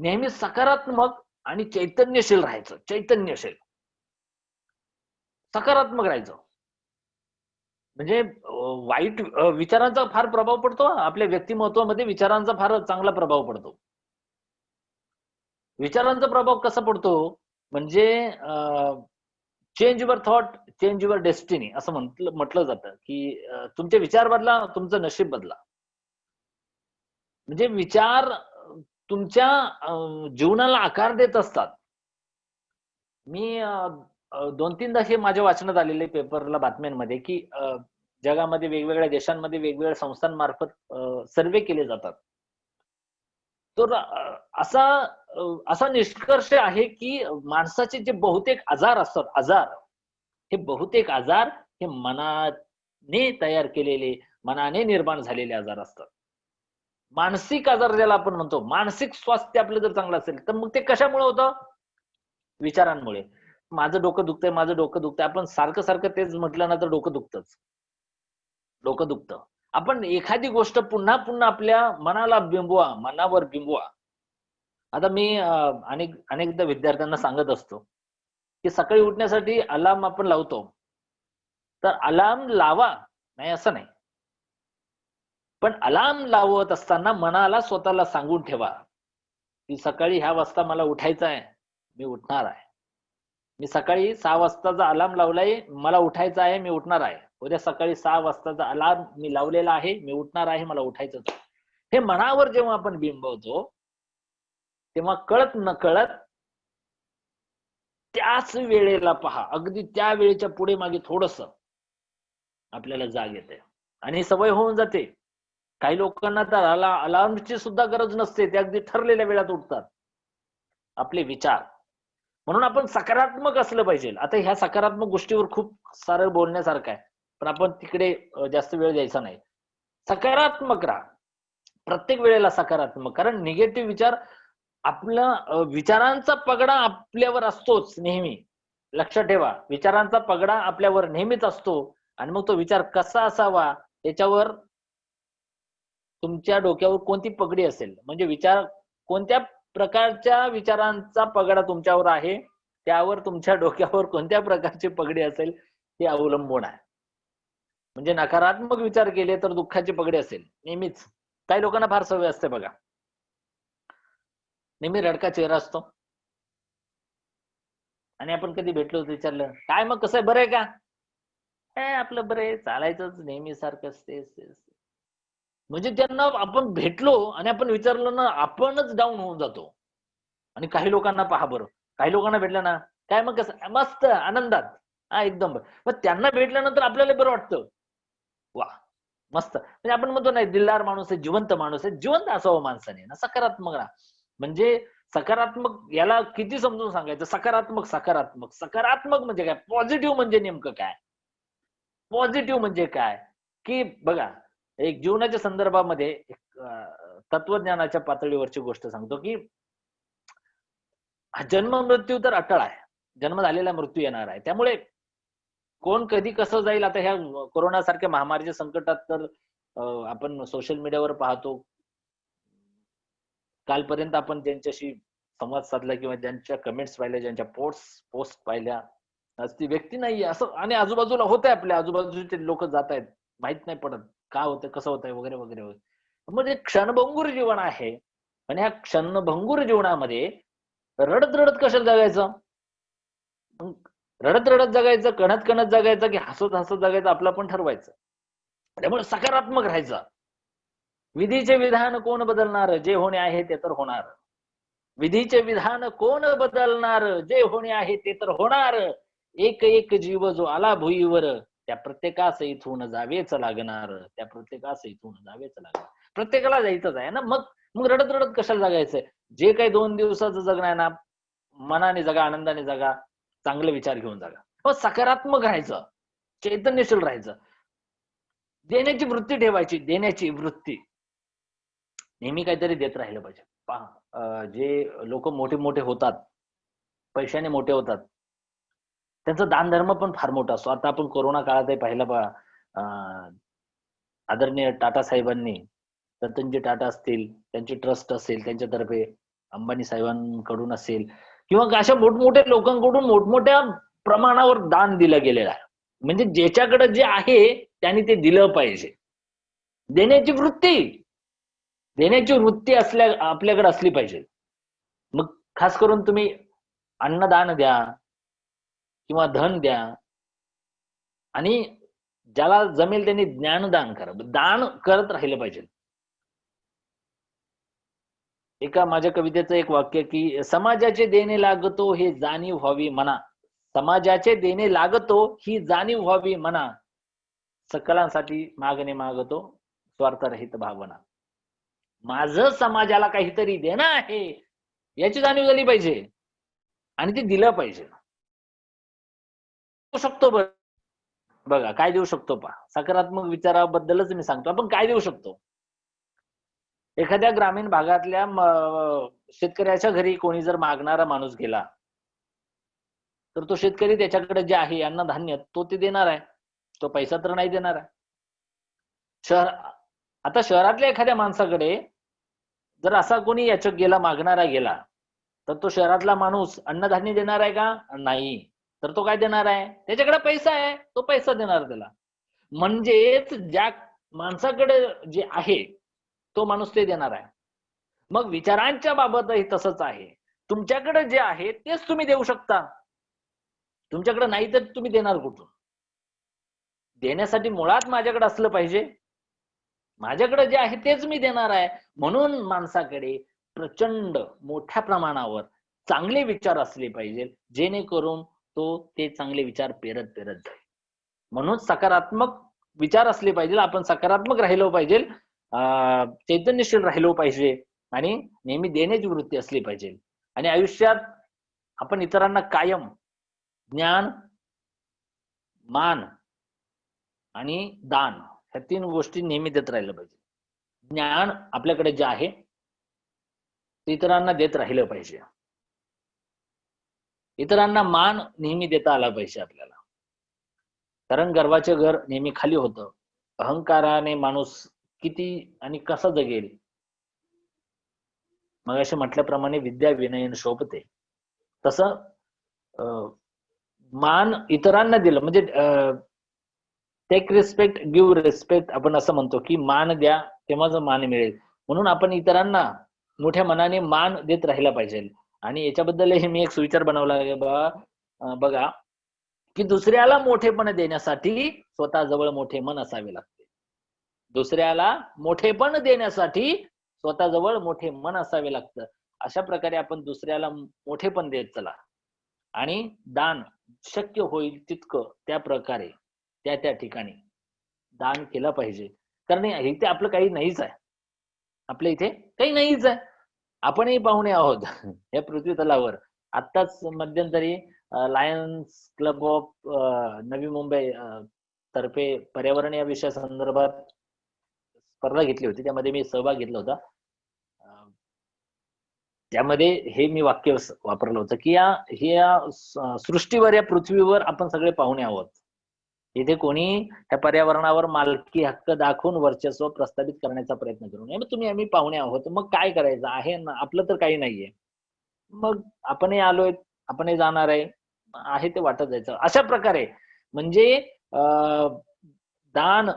नेहमी सकारात्मक आणि चैतन्यशील राहायचं. चैतन्यशील. सकारात्मक राहायचं. म्हणजे वाईट विचारांचा फार प्रभाव पडतो हां. आपल्या व्यक्तिमत्त्वामध्ये विचारांचा फार चांगला प्रभाव पडतो. विचारांचा प्रभाव कसा पडतो? म्हणजे change your thought, change your destiny असं म्हटलं जातं, की तुमचे विचार बदला, तुमचं नशीब बदला. म्हणजे विचार तुमच्या जीवनाला आकार देत असतात. मी 2-3दा हे माझ्या वाचनात आलेले पेपरला बातम्यांमध्ये, की जगामध्ये वेगवेगळ्या देशांमध्ये वेगवेगळ्या संस्थांमार्फत सर्व्हे केले जातात. तर असा निष्कर्ष आहे, की माणसाचे जे बहुतेक आजार असतात, हे बहुतेक आजार हे मनाने तयार केलेले, मनाने निर्माण झालेले आजार असतात. मानसिक आजार ज्याला आपण म्हणतो, मानसिक स्वास्थ्य आपलं जर चांगलं असेल, तर मग ते कशामुळे होतं? विचारांमुळे. माझं डोकं दुखतंय, माझं डोकं दुखतंय. आपण सारखं-सारखं तेच म्हटलं ना, तर डोकं दुखतंच. डोकं दुखतं. आपण एखादी गोष्ट पुन्हा-पुन्हा आपल्या मनाला बिंबवा, मनावर बिंबवा. आता मी अनेकदा विद्यार्थ्यांना सांगत असतो, की सकाळी उठण्यासाठी अलार्म आपण लावतो. तर अलार्म लावा, नाही असं नाही. पण अलार्म लावत असताना मनाला स्वतःला सांगून ठेवा, की सकाळी ह्या वाजता मला उठायचं आहे, मी उठणार आहे. मी सकाळी 6 वाजताचा अलार्म लावलाय, मला उठायचं आहे, मी उठणार आहे. उद्या सकाळी 6 वाजताचा अलार्म मी लावलेला आहे, मी उठणार आहे, मला उठायचंच आहे. हे मनावर जेव्हा आपण बिंबवतो, तेव्हा कळत-नकळत त्याच वेळेला पहा, अगदी त्या वेळेच्या पुढे मागे थोडंसं आपल्याला जाग येते आणि सवय होऊन जाते. काही लोकांना तर अलार्मची सुद्धा गरज नसते. ते अगदी ठरलेल्या वेळात उठतात. आपले विचार. म्हणून आपण सकारात्मक असलं पाहिजे. आता ह्या सकारात्मक गोष्टीवर खूप सारं बोलण्यासारखं आहे. पण आपण तिकडे जास्त वेळ द्यायचा नाही. सकारात्मक राहा. प्रत्येक वेळेला सकारात्मक. कारण निगेटिव्ह विचार आपला विचारांचा पगडा आपल्यावर असतोच नेहमी. लक्षात ठेवा. विचारांचा पगडा आपल्यावर नेहमीच असतो आणि मग तो विचार कसा असावा याच्यावर तुमच्या डोक्यावर कोणती पगडी असेल, म्हणजे विचार कोणत्या प्रकारच्या विचारांचा पगडा तुमच्यावर आहे, त्यावर तुमच्या डोक्यावर कोणत्या प्रकारची पगडी असेल हे अवलंबून आहे. म्हणजे नकारात्मक विचार केले तर दुःखाची पगडी असेल नेहमीच. काही लोकांना फार सवय असते बघा. नेहमी रडका चेहरा असतो आणि आपण कधी भेटलो तर विचारलं, "काय मग कसं आहे, बरं आहे का?" "काय आपलं बरं आहे, चालायचंच नेहमी सारखंच तेच." म्हणजे त्यांना आपण भेटलो आणि आपण विचारलं ना, आपणच डाउन होऊन जातो. आणि काही लोकांना पहा बरं, काही लोकांना भेटलं ना, "काय मग कसं?" "मस्त, आनंदात." हां, एकदम बरं. मग त्यांना भेटल्यानंतर आपल्याला बरं वाटतं. वाह! मस्त. म्हणजे आपण म्हणतो नाही दिलदार माणूस आहे, जिवंत माणूस आहे. जिवंत असावं माणसाने ना, सकारात्मक राहा. म्हणजे सकारात्मक याला किती समजून सांगायचं? सकारात्मक. सकारात्मक म्हणजे काय? पॉझिटिव्ह म्हणजे नेमकं काय? पॉझिटिव्ह म्हणजे काय? की बघा, एक जीवनाच्या संदर्भामध्ये एक तत्वज्ञानाच्या पातळीवरची गोष्ट सांगतो, की जन्म-मृत्यू तर अटळ आहे. जन्म झालेला मृत्यू येणार आहे. त्यामुळे कोण कधी कसं जाईल आता ह्या कोरोना सारख्या महामारीच्या संकटात तर आपण सोशल मीडियावर पाहतो. कालपर्यंत आपण ज्यांच्याशी संवाद साधला किंवा ज्यांच्या कमेंट्स पाहिल्या, ज्यांच्या पोस्ट पाहिल्या, आज ती व्यक्ती नाहीये असं आणि आजूबाजूला होतंय आपल्या आजूबाजूचे लोक जात आहेत. माहित नाही पडत काय होतंय, कसं होतंय वगैरे वगैरे वगैरे. म्हणजे क्षणभंगूर जीवन आहे आणि ह्या क्षणभंगूर जीवनामध्ये रडत रडत कशाला जगायचं? मग रडत रडत जगायचं, कणत कणत जगायचं की हसत हसत जगायचं आपलं पण ठरवायचं. त्यामुळे सकारात्मक राहायचं. विधीचे विधान कोण बदलणार? जे होणे आहे ते तर होणार. विधीचे विधान कोण बदलणार? जे होणे आहे ते तर होणार. एक एक जीव जो आला भुईवर त्या प्रत्येकास इथून जावेच लागणार. त्या प्रत्येकास इथून जावेच लागणार. प्रत्येकाला जायचंच आहे ना. मग मग रडत रडत कशाला जगायचंय? जे काही 2 दिवसाचं जगणं आहे ना, मनाने जगा, आनंदाने जगा, चांगले विचार घेऊन जगा. मग सकारात्मक राहायचं, चैतन्यशील राहायचं. देण्याची वृत्ती ठेवायची, देण्याची वृत्ती. नेहमी काहीतरी देत राहिलं पाहिजे. पहा जे लोक मोठे मोठे होतात, पैशाने मोठे होतात, त्यांचा दानधर्म पण फार मोठा असतो. आता आपण कोरोना काळातही पाहिलं पहा, आदरणीय टाटा साहेबांनी, रतनजी टाटा असतील, त्यांची ट्रस्ट असेल, त्यांच्यातर्फे अंबानी साहेबांकडून असेल किंवा अशा मोठमोठ्या लोकांकडून मोठमोठ्या प्रमाणावर दान दिलं गेलेलं आहे. म्हणजे ज्याच्याकडे जे आहे त्यांनी ते दिलं पाहिजे. देण्याची वृत्ती, देण्याची वृत्ती आपल्याकडे असली पाहिजे. मग खास करून तुम्ही अन्नदान द्या किंवा धन द्या आणि ज्याला जमेल त्यांनी ज्ञानदान करा. दान करत राहिलं पाहिजे. एका माझ्या कवितेचं एक वाक्य की समाजाचे देणे लागतो हे जाणीव व्हावी मना. समाजाचे देणे लागतो ही जाणीव व्हावी मना. सकलांसाठी मागणे मागतो स्वार्थरहित भावना. माझं समाजाला काहीतरी देणं आहे याची जाणीव झाली पाहिजे आणि ते दिलं पाहिजे. देऊ शकतो बघा काय देऊ शकतो पहा. सकारात्मक विचाराबद्दलच मी सांगतो. आपण काय देऊ शकतो? एखाद्या ग्रामीण भागातल्या शेतकऱ्याच्या घरी कोणी जर मागणारा माणूस गेला तर तो शेतकरी त्याच्याकडे जे आहे अन्नधान्य तो ते देणार आहे. तो पैसा तर नाही देणार आहे. आता शहरातल्या एखाद्या माणसाकडे जर असा कोणी याचक गेला, मागणारा गेला, तर तो शहरातला माणूस अन्नधान्य देणार आहे का? नाही. तर तो काय देणार आहे? त्याच्याकडे पैसा आहे, तो पैसा देणार त्याला. म्हणजेच ज्या माणसाकडे जे आहे तो माणूस ते देणार आहे. मग विचारांच्या बाबतही तसंच आहे. तुमच्याकडे जे आहे तेच तुम्ही देऊ शकता. तुमच्याकडे नाही तर तुम्ही देणार कुठून? देण्यासाठी मुळात माझ्याकडे असलं पाहिजे. माझ्याकडे जे आहे तेच मी देणार आहे. म्हणून माणसाकडे प्रचंड मोठ्या प्रमाणावर चांगले विचार असले पाहिजे, जेणेकरून तो ते चांगले विचार पेरत पेरत जाईल. म्हणून सकारात्मक विचार असले पाहिजे. आपण सकारात्मक राहिलो पाहिजे, चैतन्यशील राहिलो पाहिजे आणि नेहमी देण्याची वृत्ती असली पाहिजे. आणि आयुष्यात आपण इतरांना कायम ज्ञान, मान आणि दान ह्या 3 गोष्टी नेहमी देत राहिलं पाहिजे. ज्ञान आपल्याकडे जे आहे ते इतरांना देत राहिलं पाहिजे. इतरांना मान नेहमी देता आला पाहिजे आपल्याला. कारण गर्वाचे घर नेहमी खाली होतं. अहंकाराने माणूस किती आणि कसा जगेल? मगाशी म्हटल्याप्रमाणे विद्या विनयन शोभते. तसं मान इतरांना दिलं म्हणजे टेक रिस्पेक्ट, गिव्ह रिस्पेक्ट आपण असं म्हणतो की मान द्या तेव्हाच मान मिळेल. म्हणून आपण इतरांना मोठ्या मनाने मान देत राहिला पाहिजे. आणि याच्याबद्दल हे मी एक सुविचार बनवला आहे बघा की दुसऱ्याला मोठेपण देण्यासाठी स्वतःजवळ मोठे मन असावे लागते. दुसऱ्याला मोठेपण देण्यासाठी स्वतःजवळ मोठे मन असावे लागतं. अशा प्रकारे आपण दुसऱ्याला मोठेपण देत चला आणि दान शक्य होईल तितकं त्या प्रकारे त्या ठिकाणी दान केलं पाहिजे. कारण इथे आपलं काही नाहीच आहे. आपल्या इथे काही नाहीच आहे. आपणही पाहुणे आहोत या पृथ्वी तलावर. आत्ताच मध्यंतरी Lions club of Navi Mumbai तर्फे पर्यावरण या विषयासंदर्भात स्पर्धा घेतली होती. त्यामध्ये मी सहभाग घेतला होता. त्यामध्ये हे मी वाक्य वापरलं होतं की या सृष्टीवर, या पृथ्वीवर आपण सगळे पाहुणे आहोत. इथे कोणी त्या पर्यावरणावर मालकी हक्क दाखवून वर्चस्व प्रस्थापित करण्याचा प्रयत्न करू नये. मग तुम्ही आम्ही पाहुणे आहोत, मग काय करायचं आहे ना, आपलं तर काही नाहीये. मग आपणही आलोय, आपणही जाणार आहे ते वाटत जायचं. अशा प्रकारे म्हणजे दान,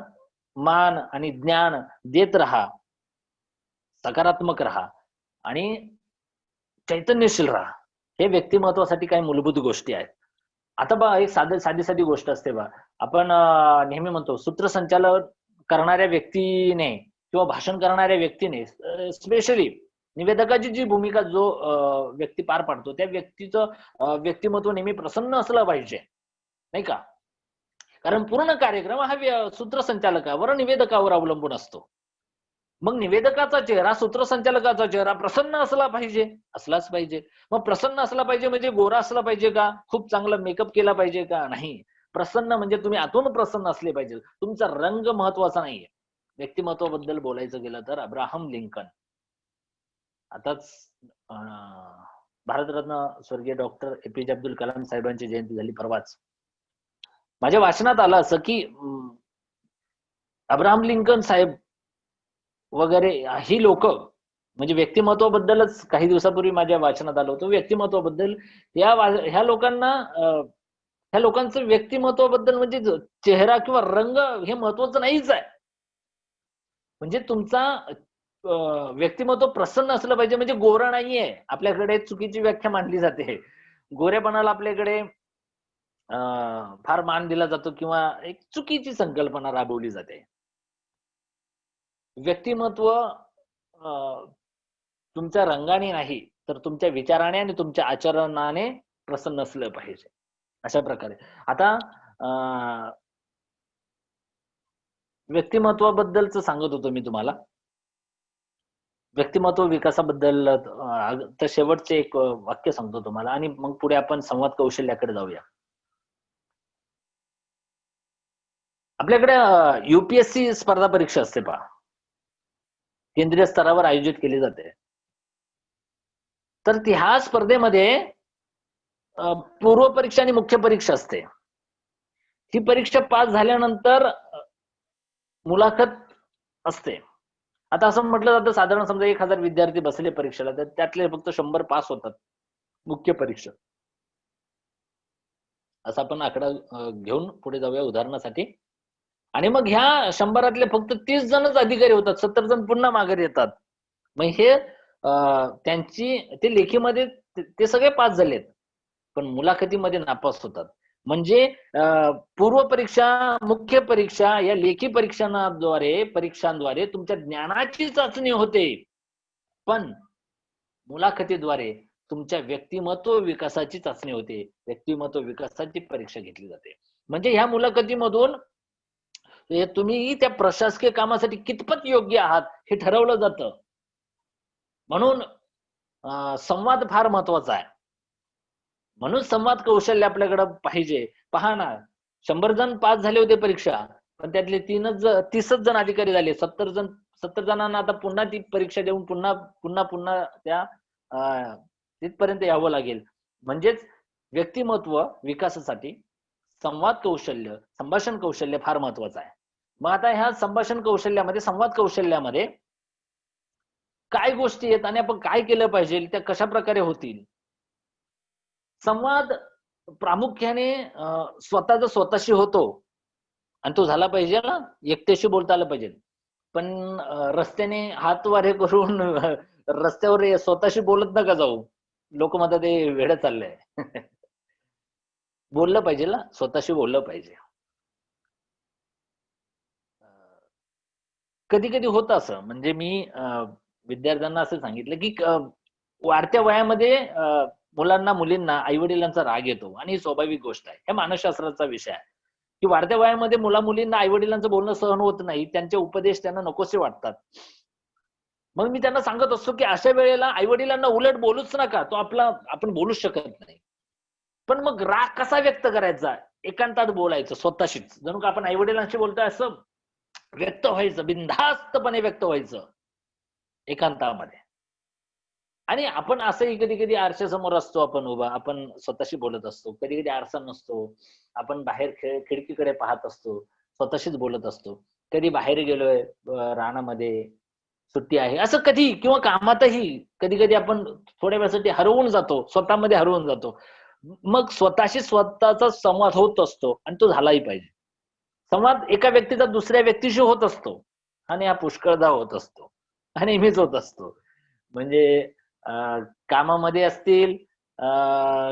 मान आणि ज्ञान देत राहा, सकारात्मक राहा आणि चैतन्यशील राहा. हे व्यक्तिमत्वासाठी काही मूलभूत गोष्टी आहेत. आता पहा एक साधी-साधी गोष्ट असते पहा. आपण नेहमी म्हणतो सूत्रसंचालन करणाऱ्या व्यक्तीने किंवा भाषण करणाऱ्या व्यक्तीने स्पेशली निवेदकाची जी भूमिका जो व्यक्ती पार पाडतो, त्या व्यक्तीचं व्यक्तिमत्व नेहमी प्रसन्न असलं पाहिजे, नाही का? कारण पूर्ण कार्यक्रम हा सूत्रसंचालकावर, निवेदकावर अवलंबून असतो. मग निवेदकाचा चेहरा, सूत्रसंचालकाचा चेहरा प्रसन्न असला पाहिजे, असलाच पाहिजे. मग प्रसन्न असला पाहिजे म्हणजे गोरा असला पाहिजे का? खूप चांगला मेकअप केला पाहिजे का? नाही. प्रसन्न म्हणजे तुम्ही आतून प्रसन्न असले पाहिजे. तुमचा रंग महत्वाचा नाहीये. व्यक्तिमत्वाबद्दल बोलायचं गेलं तर अब्राहम लिंकन. आताच भारतरत्न स्वर्गीय डॉक्टर ए.पी.जे. अब्दुल कलाम साहेबांची जयंती झाली परवाच. माझ्या वाचनात आलं असं की अब्राहम लिंकन साहेब वगैरे ही लोक म्हणजे व्यक्तिमत्वाबद्दलच काही दिवसापूर्वी माझ्या वाचनात आलं होतं. व्यक्तिमत्वाबद्दल ह्या लोकांना ह्या लोकांचं व्यक्तिमत्वाबद्दल म्हणजे चेहरा किंवा रंग हे महत्वाचं नाहीच आहे. म्हणजे तुमचा व्यक्तिमत्व प्रसन्न असलं पाहिजे म्हणजे गोरा नाहीये. आपल्याकडे चुकीची व्याख्या मांडली जाते. गोरेपणाला आपल्याकडे फार मान दिला जातो किंवा एक चुकीची संकल्पना राबवली जाते. व्यक्तिमत्व तुमच्या रंगाने नाही तर तुमच्या विचाराने आणि तुमच्या आचरणाने प्रसन्न असलं पाहिजे. अशा प्रकारे. आता व्यक्तिमत्वाबद्दलच सांगत होतो मी तुम्हाला. व्यक्तिमत्व विकासाबद्दल तर शेवटचे एक वाक्य सांगतो तुम्हाला आणि मग पुढे आपण संवाद कौशल्याकडे जाऊया. आपल्याकडे UPSC स्पर्धा परीक्षा असते पहा. केंद्रीय स्तरावर आयोजित केली जाते. तर ह्या स्पर्धेमध्ये पूर्व परीक्षा आणि मुख्य परीक्षा असते. ही परीक्षा पास झाल्यानंतर मुलाखत असते. आता असं म्हटलं जातं साधारण समजा 1000 विद्यार्थी बसले परीक्षेला तर त्यातले फक्त 100 पास होतात मुख्य परीक्षा. असा आपण आकडा घेऊन पुढे जाऊया उदाहरणासाठी. आणि मग ह्या 100रातले फक्त 30 जणच अधिकारी होतात, 70 जण पुन्हा माघारी येतात. मग हे ते लेखीमध्ये ते सगळे पास झालेत, पण मुलाखतीमध्ये नापास होतात. म्हणजे पूर्व परीक्षा, मुख्य परीक्षा या लेखी परीक्षांद्वारे तुमच्या ज्ञानाची चाचणी होते, पण मुलाखतीद्वारे तुमच्या व्यक्तिमत्व विकासाची चाचणी होते. व्यक्तिमत्व विकासाची परीक्षा घेतली जाते. म्हणजे ह्या मुलाखतीमधून तुम्ही त्या प्रशासकीय कामासाठी कितपत योग्य आहात हे ठरवलं जातं. म्हणून संवाद फार महत्वाचा आहे. म्हणून संवाद कौशल्य आपल्याकडे पाहिजे. पहा ना 100 जण पास झाले होते परीक्षा, पण त्यातले 30च जण अधिकारी झाले. 70 जणांना आता पुन्हा ती परीक्षा देऊन पुन्हा त्या तिथपर्यंत यावं लागेल. म्हणजेच व्यक्तिमत्व विकासासाठी संवाद कौशल्य, संभाषण कौशल्य फार महत्वाचं आहे. मग आता ह्या संभाषण कौशल्यामध्ये, संवाद कौशल्यामध्ये काय गोष्टी आहेत आणि आपण काय केलं पाहिजे, त्या कशा प्रकारे होतील? संवाद प्रामुख्याने स्वतःचा स्वतःशी होतो आणि तो झाला पाहिजे ना, एकट्याशी बोलता आलं पाहिजे. पण रस्त्याने हात वारे करून रस्त्यावर स्वतःशी बोलत नका जाऊ. लोक म्हणतात ते वेडं चाललंय. बोललं पाहिजे ना, स्वतःशी बोललं पाहिजे. कधी-कधी होतं असं म्हणजे मी विद्यार्थ्यांना असं सांगितलं की वाढत्या वयामध्ये मुलांना, मुलींना आई-वडिलांचा राग येतो आणि ही स्वाभाविक गोष्ट आहे. हे मानसशास्त्राचा विषय आहे, की वाढत्या वयामध्ये मुला-मुलींना आई-वडिलांचं बोलणं सहन होत नाही. त्यांचे उपदेश त्यांना नकोसे वाटतात. मग मी त्यांना सांगत असतो, की अशा वेळेला आई-वडिलांना उलट बोलूच नका. आपण बोलूच शकत नाही. पण मग राग कसा व्यक्त करायचा? एकांतात बोलायचं स्वतःशीच. जणू का आपण आई-वडिलांशी बोलतोय असं व्यक्त व्हायचं, बिनधास्तपणे व्यक्त व्हायचं एकांतामध्ये. आणि आपण असंही कधी कधी आरशासमोर असतो, आपण उभा, आपण स्वतःशी बोलत असतो. कधी कधी आरसा नसतो, आपण बाहेर खिडकीकडे पाहत असतो, स्वतःशीच बोलत असतो. कधी बाहेर गेलोय रानामध्ये, सुट्टी आहे असं कधी, किंवा कामातही कधी कधी आपण थोड्या वेळासाठी हरवून जातो, स्वतःमध्ये हरवून जातो. मग स्वतःशी स्वतःचा संवाद होत असतो आणि तो झालाही पाहिजे. संवाद एका व्यक्तीचा दुसऱ्या व्यक्तीशी होत असतो आणि हा पुष्कळदा होत असतो आणि नेहमीच होत असतो. म्हणजे अ, कामामध्ये असतील, अ,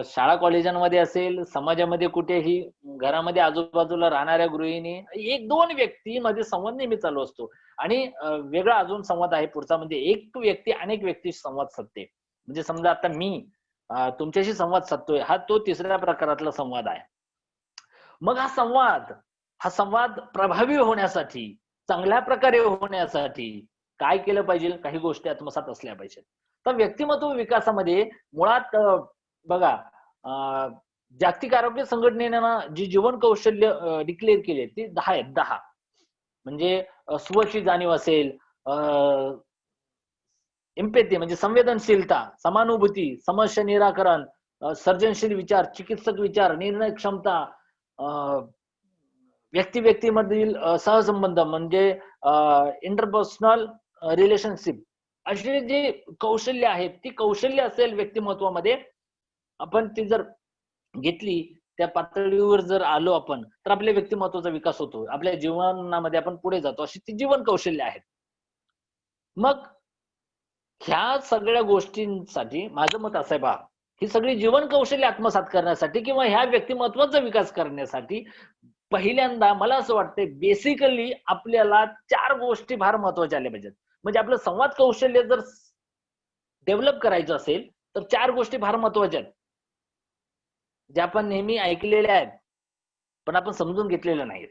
शाळा कॉलेजांमध्ये असेल, समाजामध्ये कुठेही, घरामध्ये आजूबाजूला राहणाऱ्या गृहिणी, एक दोन व्यक्तीमध्ये संवाद नेहमी चालू असतो. आणि वेगळा अजून संवाद आहे पुढचा, म्हणजे एक व्यक्ती अनेक व्यक्तीशी संवाद साधते. म्हणजे समजा आता मी तुमच्याशी संवाद साधतोय, हा तो तिसऱ्या प्रकारातला संवाद आहे. मग हा संवाद प्रभावी होण्यासाठी, चांगल्या प्रकारे होण्यासाठी काय केलं पाहिजे? काही गोष्टी आत्मसात असल्या पाहिजेत. तर व्यक्तिमत्व विकासामध्ये मुळात बघा, अ, जागतिक आरोग्य संघटनेनं ना जी जीवन कौशल्य डिक्लेअर केली ती 10 आहेत, 10. म्हणजे स्वची जाणीव असेल, एम्पॅथी म्हणजे संवेदनशीलता, समानुभूती, समस्या निराकरण, सर्जनशील विचार, चिकित्सक विचार, निर्णय क्षमता, अ, व्यक्ती-व्यक्तीमधील सहसंबंध म्हणजे इंटरपर्सनल रिलेशनशिप, अशी जी कौशल्य आहेत, ती कौशल्य असेल व्यक्तिमत्वामध्ये, आपण ती जर घेतली, त्या पातळीवर जर आलो आपण, तर आपल्या व्यक्तिमत्त्वाचा विकास होतो. आपल्या जीवनामध्ये आपण पुढे जातो. अशी ती जीवन कौशल्य आहेत. मग ह्या सगळ्या गोष्टींसाठी माझं मत असं आहे पहा, ही सगळी जीवन कौशल्य आत्मसात करण्यासाठी किंवा ह्या व्यक्तिमत्त्वाचा विकास करण्यासाठी पहिल्यांदा मला असं वाटतंय बेसिकली आपल्याला 4 गोष्टी फार महत्त्वाच्या आल्या पाहिजेत. म्हणजे आपलं संवाद कौशल्य जर डेव्हलप करायचं असेल, तर 4 गोष्टी फार महत्त्वाच्या आहेत. ज्या आपण नेहमी ऐकलेल्या आहेत, पण आपण समजून घेतलेल्या नाहीत.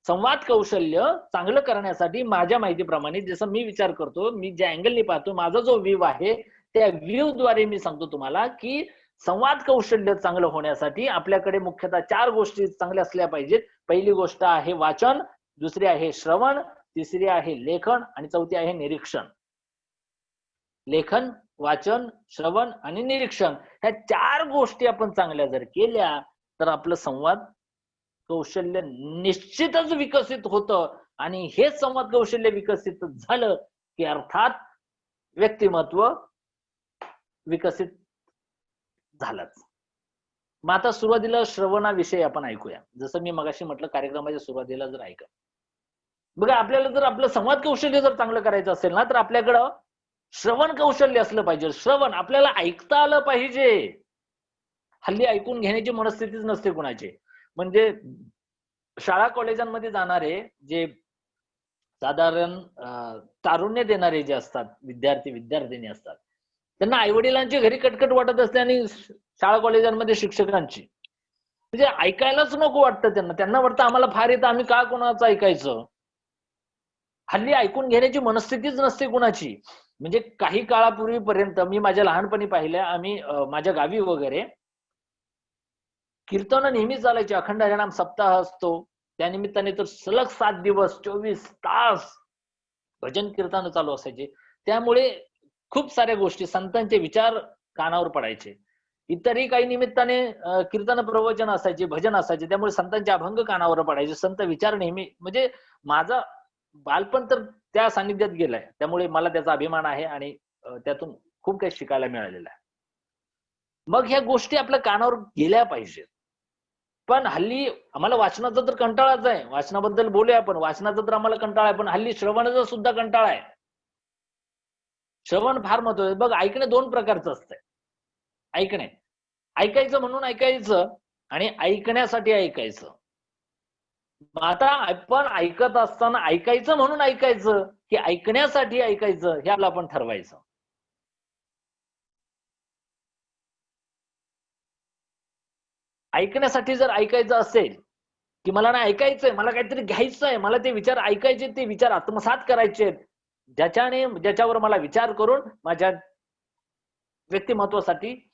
संवाद कौशल्य चांगलं करण्यासाठी माझ्या माहितीप्रमाणे जसं मी विचार करतो, मी ज्या अँगलने पाहतो, माझा जो व्ह्यू आहे, त्या व्ह्यूद्वारे मी सांगतो तुम्हाला, की संवाद कौशल्य चांगलं होण्यासाठी आपल्याकडे मुख्यतः 4 गोष्टी चांगल्या असल्या पाहिजेत. पहिली गोष्ट आहे वाचन, दुसरी आहे श्रवण, तिसरी आहे लेखन आणि चौथी आहे निरीक्षण. लेखन, वाचन, श्रवण आणि निरीक्षण, ह्या 4 गोष्टी आपण चांगल्या जर केल्या, तर आपलं संवाद कौशल्य निश्चितच विकसित होतं. आणि हे संवाद कौशल्य विकसित झालं, की अर्थात व्यक्तिमत्व विकसित झालंच. मग आता सुरुवातीला श्रवणाविषयी आपण ऐकूया. जसं मी मगाशी म्हटलं, कार्यक्रमाच्या सुरुवातीला जर ऐका. बघा, आपल्याला जर आपलं संवाद कौशल्य जर चांगलं करायचं असेल ना, तर आपल्याकडं श्रवण कौशल्य असलं पाहिजे. श्रवण, आपल्याला ऐकता आलं पाहिजे. हल्ली ऐकून घेण्याची मनस्थितीच नसते कुणाची. म्हणजे शाळा कॉलेजांमध्ये जाणारे जे साधारण तारुण्य देणारे जे असतात, विद्यार्थी विद्यार्थिनी असतात, त्यांना आई-वडिलांची घरी कटकट वाटत असते आणि शाळा कॉलेजांमध्ये शिक्षकांची. म्हणजे ऐकायलाच नको वाटतं त्यांना. त्यांना वाटतं आम्हाला फार येतं, आम्ही का कोणाचं ऐकायचं? हल्ली ऐकून घेण्याची मनस्थितीच नसते कुणाची. म्हणजे काही काळापूर्वीपर्यंत मी माझ्या लहानपणी पाहिलं, आम्ही माझ्या गावी वगैरे कीर्तनं नेहमी चालायची. अखंड हरिनाम सप्ताह असतो. त्यानिमित्ताने तर सलग 7 दिवस 24 तास भजन कीर्तन चालू असायचे. त्यामुळे खूप साऱ्या गोष्टी, संतांचे विचार कानावर पडायचे. इतरही काही निमित्ताने कीर्तन प्रवचन असायचे, भजन असायचे. त्यामुळे संतांचे अभंग कानावर पडायचे. संत विचार नेहमी, म्हणजे माझं बालपण तर त्या सानिध्यात गेलंय. त्यामुळे मला त्याचा अभिमान आहे आणि त्यातून खूप काही शिकायला मिळालेलं आहे. मग ह्या गोष्टी आपल्या कानावर गेल्या पाहिजेत. पण हल्ली आम्हाला वाचनाचा तर कंटाळाच आहे. वाचनाबद्दल बोलूया आपण. वाचनाचा तर आम्हाला कंटाळा आहे. पण हल्ली श्रवणाचा सुद्धा कंटाळा आहे. श्रवण फार महत्वाचं आहे. बघ, ऐकणं 2 प्रकारचं असतंय. ऐकणे. ऐकायचं म्हणून ऐकायचं आणि ऐकण्यासाठी ऐकायचं. मग आता आपण ऐकत असताना ऐकायचं म्हणून ऐकायचं, की ऐकण्यासाठी ऐकायचं, हे आपलं आपण ठरवायचं. ऐकण्यासाठी जर ऐकायचं असेल, की मला ना ऐकायचंय, मला काहीतरी घ्यायचंय, मला ते विचार ऐकायचे, ते विचार आत्मसात करायचेत. ज्याच्यावर मला विचार करून माझ्या व्यक्तिमत्त्वासाठी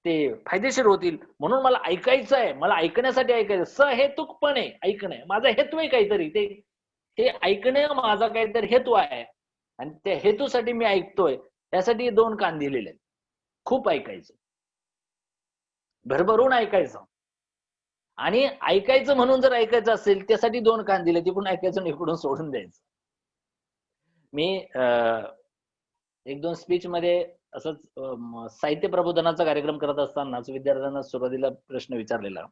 ते फायदेशीर होतील. म्हणून मला ऐकायचंय, मला ऐकण्यासाठी ऐकायचं. सहेतुकपणे ऐकणं माझा हेतू आहे काहीतरी. हे ऐकणे माझा काहीतरी हेतू आहे आणि त्या हेतूसाठी मी ऐकतोय. यासाठी 2 कान दिलेले आहेत. खूप ऐकायचं, भरभरून ऐकायचं. आणि ऐकायचं म्हणून जर ऐकायचं असेल त्यासाठी 2 कान दिले, तिकडून ऐकायचं आणि इकडून सोडून द्यायचं. मी 1-2 स्पीच मध्ये असंच साहित्य प्रबोधनाचा कार्यक्रम करत असतानाच विद्यार्थ्यांना सुरुवातीला प्रश्न विचारलेला,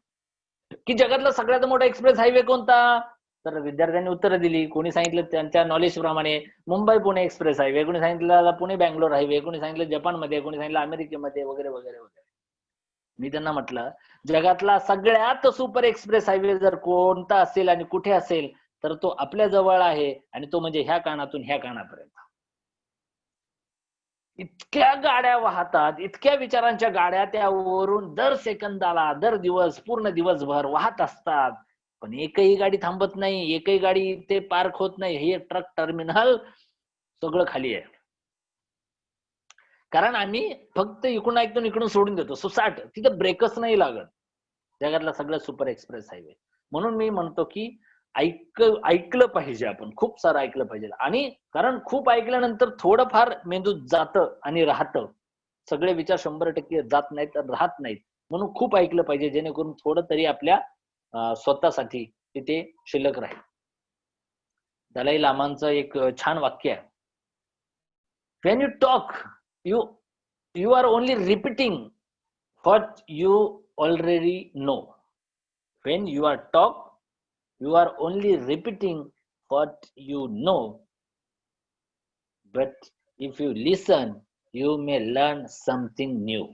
की जगातला सगळ्यात मोठा एक्सप्रेस हायवे कोणता? तर विद्यार्थ्यांनी उत्तरं दिली. कोणी सांगितलं त्यांच्या नॉलेज प्रमाणे मुंबई पुणे एक्सप्रेस हायवे, कोणी सांगितलं पुणे बंगलोर हायवे, कोणी सांगितलं जपानमध्ये, कोणी सांगितलं अमेरिकेमध्ये वगैरे वगैरे वगैरे. मी त्यांना म्हटलं, जगातला सगळ्यात सुपर एक्सप्रेस हायवे जर कोणता असेल आणि कुठे असेल तर तो आपल्या जवळ आहे आणि तो म्हणजे ह्या कानातून ह्या कानापर्यंत. इतक्या गाड्या वाहतात, इतक्या विचारांच्या गाड्या त्यावरून दर सेकंदाला, दर दिवस, पूर्ण दिवसभर वाहत असतात. पण एकही गाडी थांबत नाही, एकही गाडी इथे पार्क होत नाही. हे ट्रक टर्मिनल सगळं खाली आहे. कारण आम्ही फक्त इकडून ऐकतो आणि इकडून सोडून देतो. सुसाट. तिथं ब्रेकच नाही लागत. जगातला सगळ्यात सुपर एक्सप्रेस हायवे. म्हणून मी म्हणतो, की ऐकलं पाहिजे आपण. खूप सारं ऐकलं पाहिजे. आणि कारण खूप ऐकल्यानंतर थोडंफार मेंदूत जातं आणि राहतं. सगळे विचार 100% जात नाहीत, राहत नाहीत. म्हणून खूप ऐकलं पाहिजे जेणेकरून थोडं तरी आपल्या स्वतःसाठी तिथे शिल्लक राहील. दलाई लामांचं एक छान वाक्य आहे. When you talk, you are only repeating what you already know. When you are talk, you are only repeating what you know. But if you listen, you may learn something new.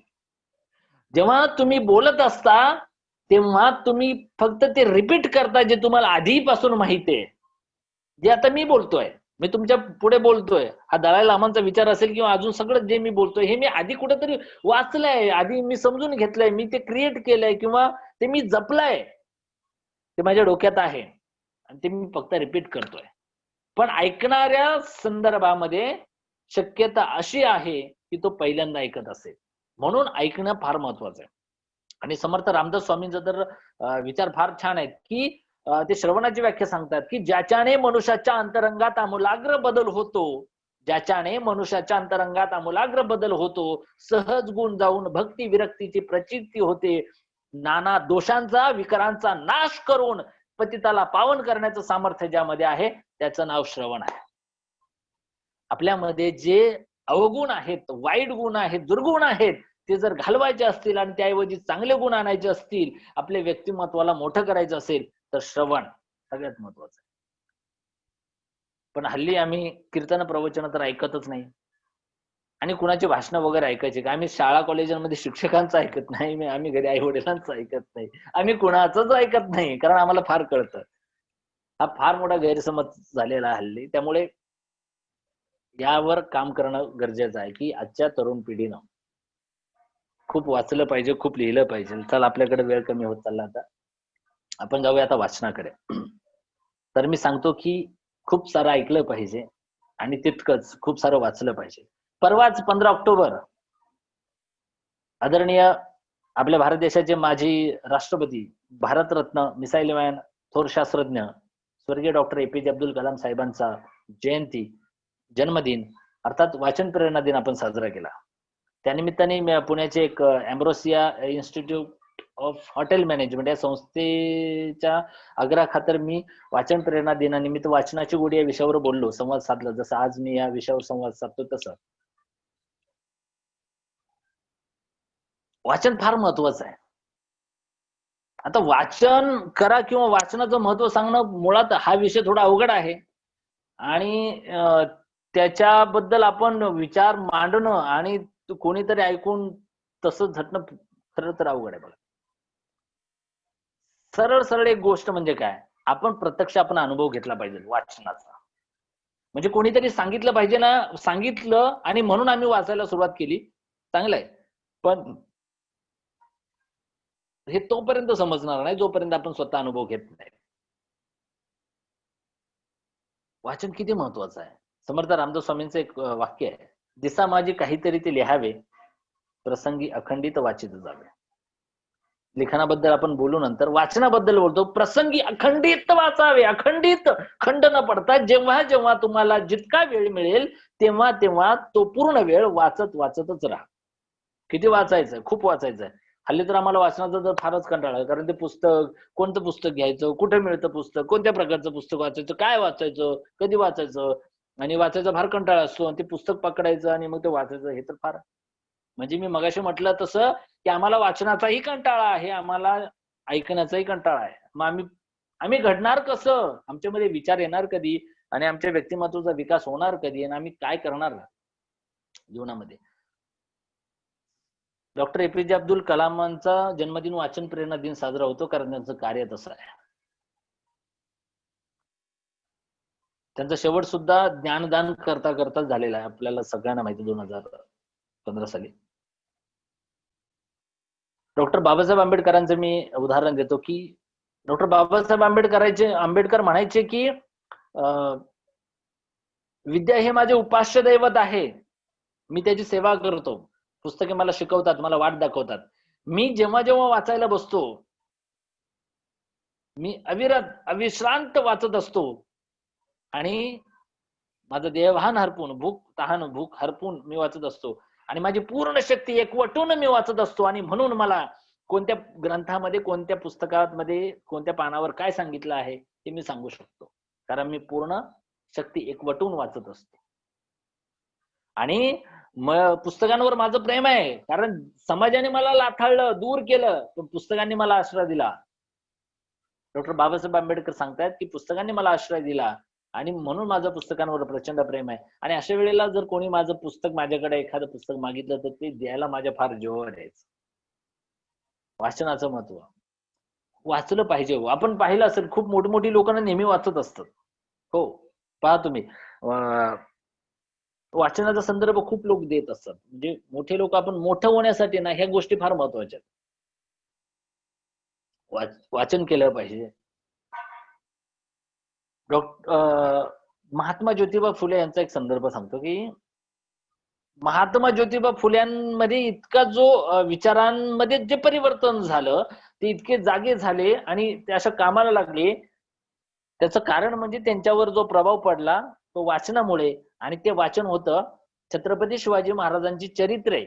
जेव्हा तुम्ही बोलत असता तेव्हा तुम्ही फक्त ते repeat करता जे तुम्हाला आधीपासून माहिती आहे. जे आता मी बोलतोय, मी तुमच्या पुढे बोलतोय, हा दलाई लामांचा विचार असेल किंवा अजून सगळं जे मी बोलतोय हे मी आधी कुठेतरी वाचलंय, आधी मी समजून घेतलंय, मी ते क्रिएट केलंय किंवा ते मी जपलंय. ते माझ्या डोक्यात आहे आणि ते मी फक्त रिपीट करतोय. पण ऐकणाऱ्या संदर्भामध्ये शक्यता अशी आहे की तो पहिल्यांदा ऐकत असेल. म्हणून ऐकणं फार महत्वाचं आहे. आणि समर्थ रामदास स्वामींचा तर विचार फार छान आहेत, की ते श्रवणाची व्याख्या सांगतात, की ज्याच्याने मनुष्याच्या अंतरंगात आमूलाग्र बदल होतो, ज्याच्याने मनुष्याच्या अंतरंगात आमूलाग्र बदल होतो, सहज गुण जाऊन भक्ती विरक्तीची प्रचिती होते, नाना दोषांचा विकारांचा नाश करून पतिताला पावन करण्याचं सामर्थ्य ज्यामध्ये आहे त्याचं नाव श्रवण आहे. आपल्यामध्ये जे अवगुण आहेत, वाईट गुण आहेत, दुर्गुण आहेत, ते जर घालवायचे असतील आणि त्याऐवजी चांगले गुण आणायचे असतील, आपल्या व्यक्तिमत्वाला मोठं करायचं असेल तर श्रवण सगळ्यात महत्वाचं आहे. पण हल्ली आम्ही कीर्तन प्रवचन तर ऐकतच नाही आणि कुणाची भाषण वगैरे ऐकायची का? आम्ही शाळा कॉलेजांमध्ये शिक्षकांचं ऐकत नाही, आम्ही घरी आई वडिलांचं ऐकत नाही, आम्ही कुणाचंच ऐकत नाही, कारण आम्हाला फार कळतं. हा फार मोठा गैरसमज झालेला हल्ली. त्यामुळे यावर काम करणं गरजेचं आहे, की आजच्या तरुण पिढीनं खूप वाचलं पाहिजे, खूप लिहिलं पाहिजे. चल आपल्याकडे वेळ कमी होत चालला आता. आपण जाऊया आता वाचनाकडे. तर मी सांगतो, की खूप सारं ऐकलं पाहिजे आणि तितकंच खूप सारं वाचलं पाहिजे. परवाच 15 ऑक्टोबर आदरणीय आपल्या भारत देशाचे माजी राष्ट्रपती, भारतरत्न, मिसाईल मॅन, थोर शास्त्रज्ञ, स्वर्गीय डॉक्टर APJ अब्दुल कलाम साहेबांचा जयंती, जन्मदिन अर्थात वाचन प्रेरणा दिन आपण साजरा केला. त्यानिमित्ताने पुण्याचे एक ambrosia institute of hotel management या संस्थेच्या आग्रहाखातर मी वाचन प्रेरणा दिनानिमित्त वाचनाची गोडी या विषयावर बोललो, संवाद साधला. जसं आज मी या विषयावर संवाद साधतो तसं. वाचन फार महत्वाचं आहे. आता वाचन करा किंवा वाचनाचं महत्व सांगणं मुळात हा विषय थोडा अवघड आहे आणि त्याच्याबद्दल आपण विचार मांडणं आणि कोणीतरी ऐकून तसं झटणं खरं तर अवघड आहे बघा. सरळ सरळ एक गोष्ट म्हणजे काय, आपण प्रत्यक्ष आपण अनुभव घेतला पाहिजे वाचनाचा. म्हणजे कोणीतरी सांगितलं पाहिजे ना, सांगितलं आणि म्हणून आम्ही वाचायला सुरुवात केली, चांगलं आहे. पण हे तोपर्यंत समजणार नाही जोपर्यंत आपण स्वतः अनुभव घेत नाही. वाचन किती महत्वाचं आहे. समर्थ रामदास स्वामींचं एक वाक्य आहे, दिसा माझी काहीतरी ते लिहावे, प्रसंगी अखंडित वाचित जावे. लिखाणाबद्दल आपण बोलू नंतर. वाचनाबद्दल बोलतो. प्रसंगी अखंडित वाचावे, अखंडित, खंड न पडता. जेव्हा जेव्हा तुम्हाला जितका वेळ मिळेल तेव्हा तेव्हा तो पूर्ण वेळ वाचतच राहा. किती वाचायचं? खूप वाचायचं. हल्ली तर आम्हाला वाचनाचा तर फारच कंटाळा आहे. कारण ते पुस्तक, कोणतं पुस्तक घ्यायचं, कुठे मिळतं पुस्तक, कोणत्या प्रकारचं पुस्तक वाचायचं, काय वाचायचं, कधी वाचायचं, आणि वाचायचा फार कंटाळा असतो. आणि ते पुस्तक पकडायचं आणि मग ते वाचायचं, हे तर फार, म्हणजे मी मगाशी म्हटलं तसं, की आम्हाला वाचनाचाही कंटाळा आहे, आम्हाला ऐकण्याचाही कंटाळा आहे. मग आम्ही घडणार कसं? आमच्यामध्ये विचार येणार कधी? आणि आमच्या व्यक्तिमत्वाचा विकास होणार कधी? आणि आम्ही काय करणार जीवनामध्ये? डॉक्टर एपीजे अब्दुल कलामांचा जन्मदिन वाचन प्रेरणा दिन साजरा होतो, कारण त्यांचं कार्य तसं आहे. त्यांचा शेवट सुद्धा ज्ञानदान करता करताच झालेला आहे. आपल्याला सगळ्यांना माहिती 2015 साली. डॉक्टर बाबासाहेब आंबेडकरांचं मी उदाहरण देतो, की डॉक्टर बाबासाहेब आंबेडकर म्हणायचे, की विद्या हे माझे उपास्य दैवत आहे. मी त्याची सेवा करतो. पुस्तके मला शिकवतात, मला वाट दाखवतात. मी जेव्हा जेव्हा वाचायला बसतो, मी अविश्रांत वाचत असतो. आणि माझं देहभान हरपून, भूक हरपून मी वाचत असतो. आणि माझी पूर्ण शक्ती एकवटून मी वाचत असतो. आणि म्हणून मला कोणत्या ग्रंथामध्ये, कोणत्या पुस्तकामध्ये, कोणत्या पानावर काय सांगितलं आहे ते मी सांगू शकतो. कारण मी पूर्ण शक्ती एकवटून वाचत असतो. आणि पुस्तकांवर माझं प्रेम आहे. कारण समाजाने मला लाथाळलं, दूर केलं, पण पुस्तकांनी मला आश्रय दिला. डॉक्टर बाबासाहेब आंबेडकर सांगतात, की पुस्तकांनी मला आश्रय दिला आणि म्हणून माझं पुस्तकांवर प्रचंड प्रेम आहे. आणि अशा वेळेला जर कोणी माझं पुस्तक, माझ्याकडे एखादं पुस्तक मागितलं तर ते द्यायला माझ्या फार जीवावर यायचं. वाचनाचं महत्व. वाचलं पाहिजे. आपण पाहिलं असेल, खूप मोठी लोकांना नेहमी वाचत असतात. हो, पहा तुम्ही, वाचनाचा संदर्भ खूप लोक देत असतात. म्हणजे मोठे लोक, आपण मोठं होण्यासाठी ना ह्या गोष्टी फार महत्वाच्या आहेत. वाचन केलं पाहिजे. महात्मा ज्योतिबा फुले यांचा एक संदर्भ सांगतो, की महात्मा ज्योतिबा फुल्यांमध्ये इतका जो विचारांमध्ये जे परिवर्तन झालं, ते इतके जागे झाले आणि ते अशा कामाला लागले. त्याचं कारण म्हणजे त्यांच्यावर जो प्रभाव पडला तो वाचनामुळे. आणि ते वाचन होतं छत्रपती शिवाजी महाराजांची चरित्रे.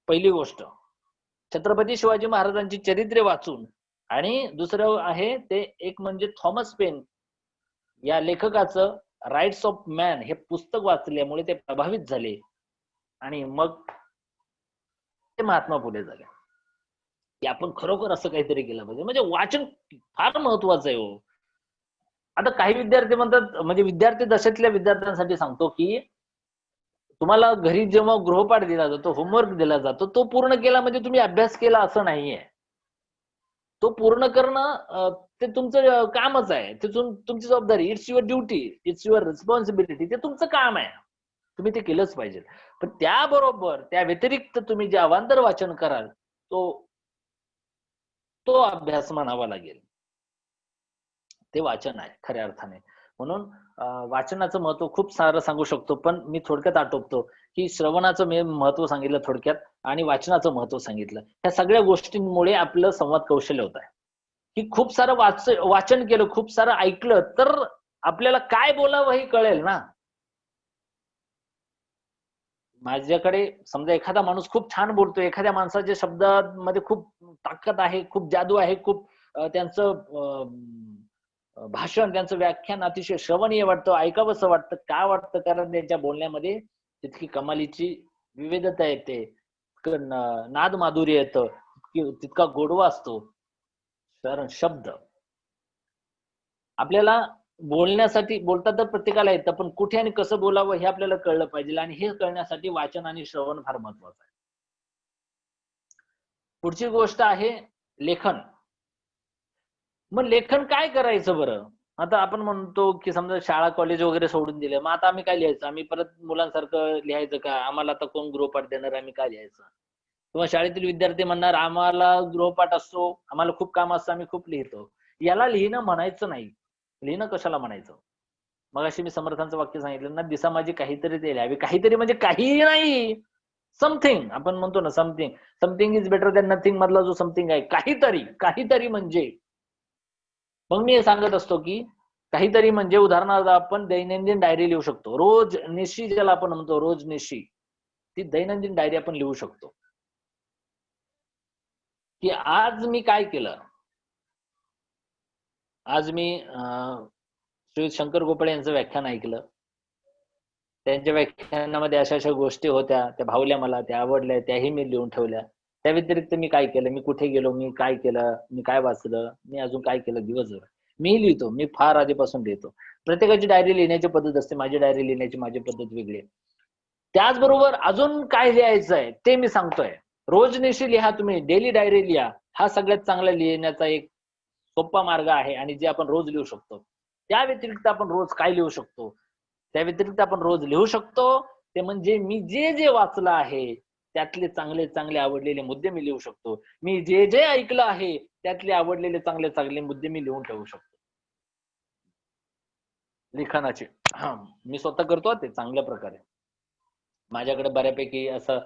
पहिली गोष्ट, छत्रपती शिवाजी महाराजांची चरित्रे वाचून. आणि दुसरं आहे ते, एक म्हणजे थॉमस पेन या लेखकाचं राईट्स ऑफ मॅन हे पुस्तक वाचल्यामुळे ते प्रभावित झाले. आणि मग ते महात्मा फुले झाले, की आपण खरोखर असं काहीतरी केलं पाहिजे. म्हणजे वाचन फार महत्वाचं आहे हो. आता काही विद्यार्थी म्हणतात, म्हणजे विद्यार्थी दशेतल्या विद्यार्थ्यांसाठी सांगतो, की तुम्हाला घरी जेव्हा गृहपाठ दिला जातो, होमवर्क दिला जातो, तो पूर्ण केला म्हणजे तुम्ही अभ्यास केला असं नाहीये. तो पूर्ण करणं ते तुमचं कामच आहे. ते तुमची जबाबदारी. It's your duty, it's your responsibility. ते तुमचं काम आहे. तुम्ही ते केलंच पाहिजे. पण त्याबरोबर, त्या व्यतिरिक्त तुम्ही जे अवांतर वाचन कराल, तो अभ्यास म्हणावा लागेल. ते वाचन आहे खऱ्या अर्थाने. म्हणून वाचनाचं महत्व खूप सारं सांगू शकतो, पण मी थोडक्यात आटोपतो, की श्रवणाचं मी महत्व सांगितलं थोडक्यात, आणि वाचनाचं महत्व सांगितलं. ह्या सगळ्या गोष्टींमुळे आपलं संवाद कौशल्य होत आहे. की खूप सारं वाचन केलं, खूप सारं ऐकलं तर आपल्याला काय बोलावं हे कळेल ना. माझ्याकडे समजा एखादा माणूस खूप छान बोलतोय, एखाद्या माणसाच्या शब्दामध्ये खूप ताकद आहे, खूप जादू आहे, खूप त्यांचं भाषण, त्यांचं व्याख्यान अतिशय श्रवणीय वाटतं, ऐकावंसं वाटतं. का वाटतं? कारण त्यांच्या बोलण्यामध्ये तितकी कमालीची विविधता येते, नाद माधुर्य येतं, तितका गोडवा असतो. कारण शब्द आपल्याला बोलण्यासाठी, बोलता तर प्रत्येकाला येतं, पण कुठे आणि कसं बोलावं हे आपल्याला कळलं पाहिजे. आणि हे कळण्यासाठी वाचन आणि श्रवण फार महत्वाचं आहे. पुढची गोष्ट आहे लेखन. मग लेखन काय करायचं बरं? आता आपण म्हणतो, की समजा शाळा कॉलेज वगैरे सोडून दिले, मग आता आम्ही काय लिहायचं? आम्ही परत मुलांसारखं लिहायचं का? आम्हाला आता कोण गृहपाठ देणार, आम्ही काय लिहायचं? किंवा शाळेतील विद्यार्थी म्हणणार, आम्हाला गृहपाठ असतो, आम्हाला खूप काम असतं, आम्ही खूप लिहितो. याला लिहिणं म्हणायचं नाही. लिहिणं कशाला म्हणायचं? मगाशी मी समर्थांचं वाक्य सांगितलं ना, दिसा माझी काहीतरी ते लिहावे. काहीतरी म्हणजे काहीही नाही. समथिंग आपण म्हणतो ना, something is better than nothing मधला जो समथिंग आहे, काहीतरी म्हणजे. मग मी हे सांगत असतो की काहीतरी म्हणजे उदाहरणार्थ आपण दैनंदिन डायरी लिहू शकतो. रोज निशी ज्याला आपण म्हणतो, रोज निशी ती दैनंदिन डायरी आपण लिहू शकतो की आज मी काय केलं. आज मी श्री शंकर गोपाळे यांचं व्याख्यान ऐकलं. त्यांच्या व्याख्यानामध्ये अशा गोष्टी होत्या, त्या भावल्या मला, त्या आवडल्या, त्याही मी लिहून ठेवल्या. त्या व्यतिरिक्त मी काय केलं, मी कुठे गेलो, मी काय केलं, मी काय वाचलं, मी अजून काय केलं दिवसभर. मी लिहितो, मी फार आधीपासून लिहितो. प्रत्येकाची डायरी लिहिण्याची पद्धत असते. माझी डायरी लिहिण्याची माझी पद्धत वेगळी आहे. त्याचबरोबर अजून काय लिहायचंय ते मी सांगतोय. रोजनिशी लिहा, तुम्ही डेली डायरी लिहा. हा सगळ्यात चांगला लिहिण्याचा एक सोपा मार्ग आहे आणि जे आपण रोज लिहू शकतो. त्या व्यतिरिक्त आपण रोज काय लिहू शकतो? त्या व्यतिरिक्त आपण रोज लिहू शकतो ते म्हणजे मी जे वाचलं आहे त्यातले चांगले आवडलेले मुद्दे मी लिहू शकतो. मी जे ऐकलं आहे त्यातले आवडलेले चांगले मुद्दे मी लिहून ठेवू शकतो. लिखाणाचे मी स्वतः करतो ते चांगल्या प्रकारे. माझ्याकडे बऱ्यापैकी असं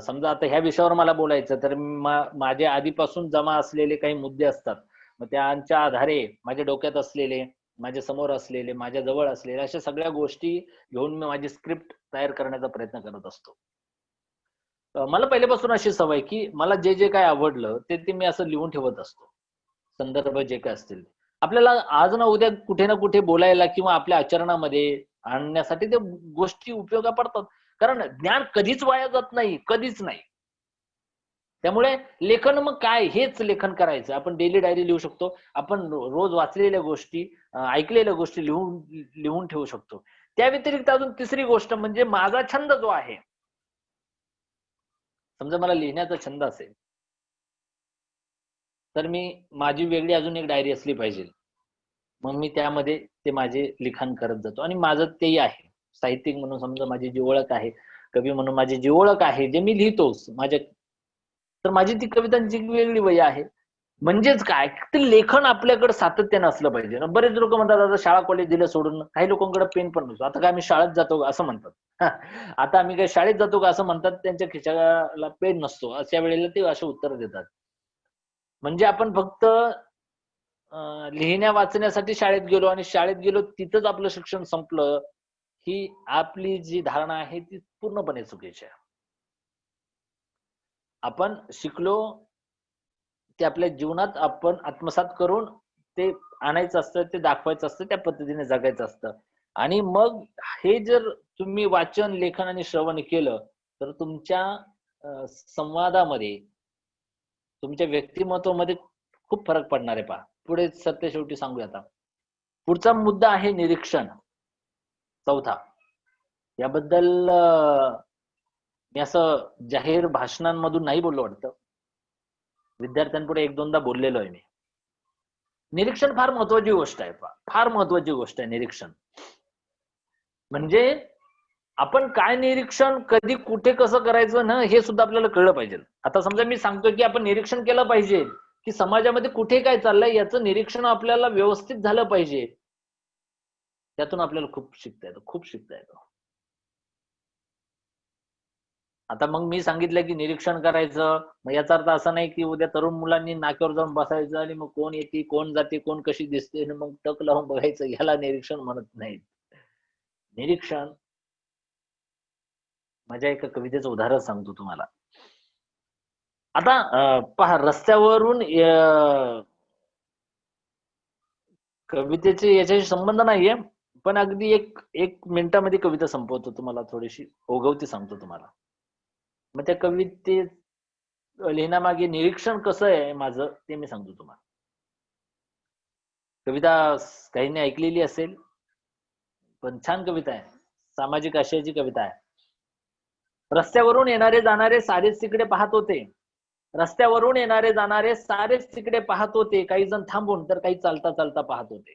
समजा आता ह्या विषयावर मला बोलायचं तर माझे आधीपासून जमा असलेले काही मुद्दे असतात. मग त्यांच्या आधारे माझ्या डोक्यात असलेले, माझ्या समोर असलेले, माझ्या जवळ असलेले अशा सगळ्या गोष्टी घेऊन मी माझी स्क्रिप्ट तयार करण्याचा प्रयत्न करत असतो. मला पहिल्यापासून अशी सवय की मला जे काय आवडलं ते मी असं लिहून ठेवत असतो. संदर्भ जे काय असतील. आपल्याला आज ना उद्या कुठे ना कुठे बोलायला किंवा आपल्या आचरणामध्ये आणण्यासाठी त्या गोष्टी उपयोगा पडतात. कारण ज्ञान कधीच वाया जात नाही, कधीच नाही. त्यामुळे लेखन मग काय हेच लेखन करायचं. आपण डेली डायरी लिहू शकतो. आपण रोज वाचलेल्या गोष्टी, ऐकलेल्या गोष्टी लिहून ठेवू शकतो. त्या व्यतिरिक्त अजून तिसरी गोष्ट म्हणजे माझा छंद जो आहे. समजा मला लिहिण्याचा छंद असेल, तर माझी वेगळी अजून एक डायरी असली पाहिजे. मग मी त्यामध्ये ते माझे लिखाण करत जातो आणि माझं तेही आहे. साहित्यिक म्हणून समजा माझी जी ओळख आहे, कवी म्हणून माझी जी ओळख आहे, जे मी लिहितोच तर माझी ती कवितांची वेगळी वही आहे. म्हणजेच काय, ते लेखन आपल्याकडे सातत्यानं असलं पाहिजे. बरेच लोक म्हणतात आता शाळा कॉलेज दिलं सोडून. काही लोकांकडे पेन पण नसतो. आता काय आम्ही शाळेत जातो का असं म्हणतात. आता आम्ही काय शाळेत जातो का असं म्हणतात. त्यांच्या खिशाला पेन नसतो. अशा वेळेला ते असे उत्तर देतात. म्हणजे आपण फक्त लिहिण्या वाचण्यासाठी शाळेत गेलो आणि शाळेत गेलो तिथंच आपलं शिक्षण संपलं, ही आपली जी धारणा आहे ती पूर्णपणे चुकीची आहे. आपण शिकलो ते आपल्या जीवनात आपण आत्मसात करून ते आणायचं असतं, ते दाखवायचं असतं, त्या पद्धतीने जगायचं असतं. आणि मग हे जर तुम्ही वाचन, लेखन आणि श्रवण केलं, तर तुमच्या संवादामध्ये, तुमच्या व्यक्तिमत्वामध्ये खूप फरक पडणार आहे पहा. पुढे सरतेशेवटी सांगूया आता. पुढचा मुद्दा आहे निरीक्षण. चौथा. याबद्दल मी असं जाहीर भाषणांमधून नाही बोललो वाटतं. विद्यार्थ्यांपुढे एक दोनदा बोललेलो आहे मी. निरीक्षण फार महत्वाची गोष्ट आहे पहा. फार महत्वाची गोष्ट आहे निरीक्षण. म्हणजे आपण काय निरीक्षण, कधी, कुठे, कसं करायचं ना हे सुद्धा आपल्याला कळलं पाहिजे. आता समजा मी सांगतोय की आपण निरीक्षण केलं पाहिजे, की समाजामध्ये कुठे काय चाललंय याचं निरीक्षण आपल्याला व्यवस्थित झालं पाहिजे. त्यातून आपल्याला खूप शिकता येतं. आता मग मी सांगितलं की निरीक्षण करायचं. मग याचा अर्थ असा नाही की उद्या तरुण मुलांनी नाक्यावर जाऊन बसायचं आणि मग कोण येते, कोण जाते, कोण कशी दिसते आणि मग टक लावून बघायचं. ह्याला निरीक्षण म्हणत नाहीत. निरीक्षण माझ्या एका कवितेचं उदाहरण सांगतो तुम्हाला. आता पहा रस्त्यावरून कवितेचे याच्याशी संबंध नाहीये. पण अगदी एक मिनिटामध्ये कविता संपवतो तुम्हाला, थोडीशी ओघवती सांगतो तुम्हाला. मग त्या कविते लिहिण्यामागे निरीक्षण कसं आहे माझं ते मी सांगतो तुम्हाला. कविता काहींनी ऐकलेली असेल, पण छान कविता आहे. सामाजिक आशयाची कविता आहे. रस्त्यावरून येणारे जाणारे सारेच तिकडे पाहत होते. रस्त्यावरून येणारे जाणारे सारेच तिकडे पाहत होते. काही जण थांबून तर काही चालता चालता पाहत होते.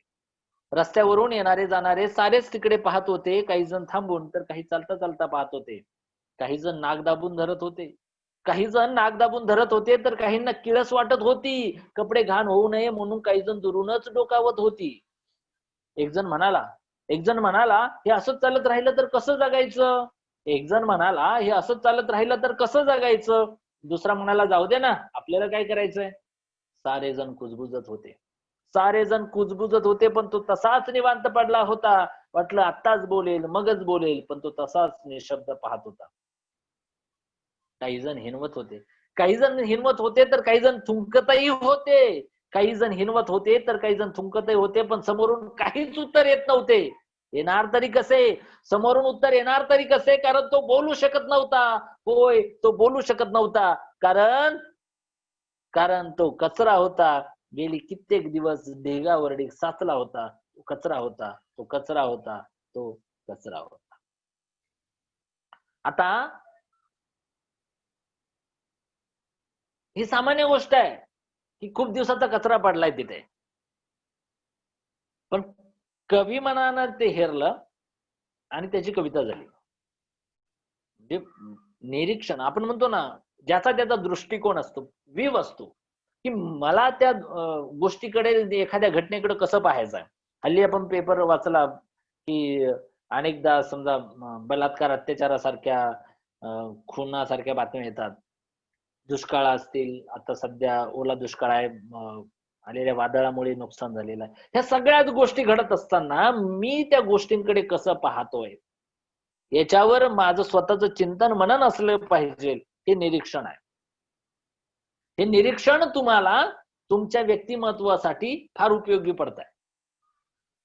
रस्त्यावरून येणारे जाणारे सारेच तिकडे पाहत होते. काही जण थांबून तर काही चालता चालता पाहत होते. काही जण नाक दाबून धरत होते. काही जण नाक दाबून धरत होते तर काहींना किळस वाटत होती. कपडे घाण होऊ नये म्हणून काही जण दुरूनच डोकावत होती. एक जण म्हणाला हे असंच चालत राहिलं तर कसं जगायचं. एक जण म्हणाला हे असंच चालत राहिलं तर कसं जगायचं? दुसरा म्हणाला जाऊ दे ना, आपल्याला काय करायचंय? सारे जण कुजबुजत होते. सारे जण कुजबुजत होते, पण तो तसाच निवांत पडला होता. वाटलं आत्ताच बोलेल, मगच बोलेल, पण तो तसाच निशब्द पाहत होता. काही जण हिणवत होते. काही जण हिणवत होते, तर काही जण थुंकतही होते. काही जण हिणवत होते, तर काही जण थुंकतही होते, पण समोरून काहीच उत्तर येत नव्हते. येणार तरी कसे? समोरून उत्तर येणार तरी कसे? कारण तो बोलू शकत नव्हता. होय, तो बोलू शकत नव्हता. कारण कारण तो कचरा होता. गेली कित्येक दिवस ढेगावरडी साचला होता. तो कचरा होता. तो कचरा होता. तो कचरा होता. आता ही सामान्य गोष्ट आहे, की खूप दिवसाचा कचरा पडलाय तिथे. पण कवी मनानं ते हेरलं आणि त्याची कविता झाली. म्हणजे निरीक्षण आपण म्हणतो ना, ज्याचा त्याचा दृष्टिकोन असतो, व्ह्यू असतो, की मला त्या गोष्टीकडे एखाद्या घटनेकडे कसं पाहायचं आहे. हल्ली आपण पेपर वाचला, की अनेकदा समजा बलात्कार, अत्याचारासारख्या खुनासारख्या बातम्या येतात. दुष्काळ असतील, आता सध्या ओला दुष्काळ आहे, आलेल्या वादळामुळे नुकसान झालेलं आहे. ह्या सगळ्याच गोष्टी घडत असताना मी त्या गोष्टींकडे कसं पाहतोय, याच्यावर माझं स्वतःचं चिंतन मनन असलं पाहिजे. हे निरीक्षण आहे. हे निरीक्षण तुम्हाला तुमच्या व्यक्तिमत्वासाठी फार उपयोगी पडतंय.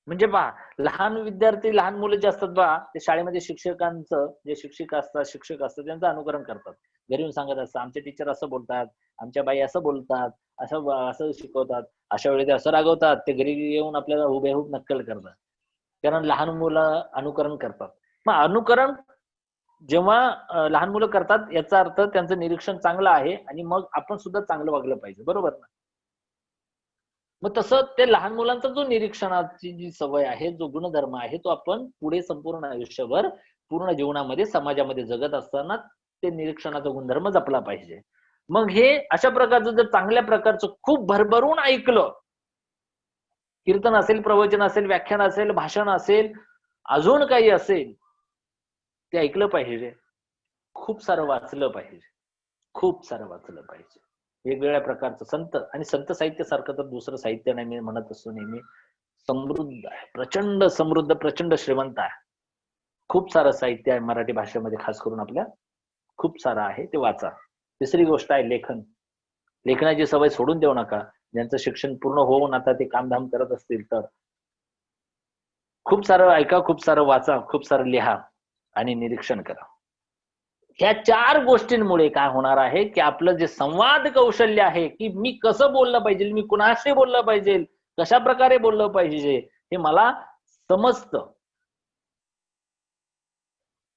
म्हणजे पहा, लहान विद्यार्थी, लहान मुलं जे असतात पहा, ते शाळेमध्ये शिक्षकांचं, जे शिक्षिका असतात, शिक्षक असतात, त्यांचं अनुकरण करतात. घरी येऊन सांगत असतात, आमचे टीचर असं बोलतात, आमच्या बाई असं बोलतात, असं असं शिकवतात. अशा वेळी ते असं रागवतात, ते घरी येऊन आपल्याला हुबेहूब नक्कल करतात. कारण लहान मुलं अनुकरण करतात. मग अनुकरण जेव्हा लहान मुलं करतात, याचा अर्थ त्यांचं निरीक्षण चांगलं आहे आणि मग आपण सुद्धा चांगलं वागलं पाहिजे. बरोबर ना? मग तसं ते लहान मुलांचा जो निरीक्षणाची जी सवय आहे, जो गुणधर्म आहे, तो आपण पुढे संपूर्ण आयुष्यभर, पूर्ण जीवनामध्ये, समाजामध्ये जगत असताना ते निरीक्षणाचा गुणधर्म जपला पाहिजे. मग हे अशा प्रकारचं जर चांगल्या प्रकारचं खूप भरभरून ऐकलं, कीर्तन असेल, प्रवचन असेल, व्याख्यान असेल, भाषण असेल, अजून काही असेल, ते ऐकलं पाहिजे. खूप सारं वाचलं पाहिजे. खूप सारं वाचलं पाहिजे. वेगवेगळ्या प्रकारचं संत आणि संत साहित्यासारखं तर दुसरं साहित्य नाही, मी म्हणत असतो नेहमी. समृद्ध आहे. प्रचंड समृद्ध, प्रचंड श्रीमंत आहे. खूप सारं साहित्य आहे मराठी भाषेमध्ये, खास करून आपल्या. खूप सारं आहे, ते वाचा. तिसरी गोष्ट आहे लेखन. लेखनाची सवय सोडून देऊ नका. ज्यांचं शिक्षण पूर्ण होऊन आता ते कामधाम करत असतील तर. खूप सारं ऐका, खूप सारं वाचा, खूप सारं लिहा आणि निरीक्षण करा. ह्या 4 गोष्टींमुळे काय होणार आहे, की आपलं जे संवाद कौशल्य आहे, की मी कसं बोललं पाहिजे, मी कुणाशी बोललं पाहिजे, कशा प्रकारे बोललं पाहिजे, हे मला समजतं.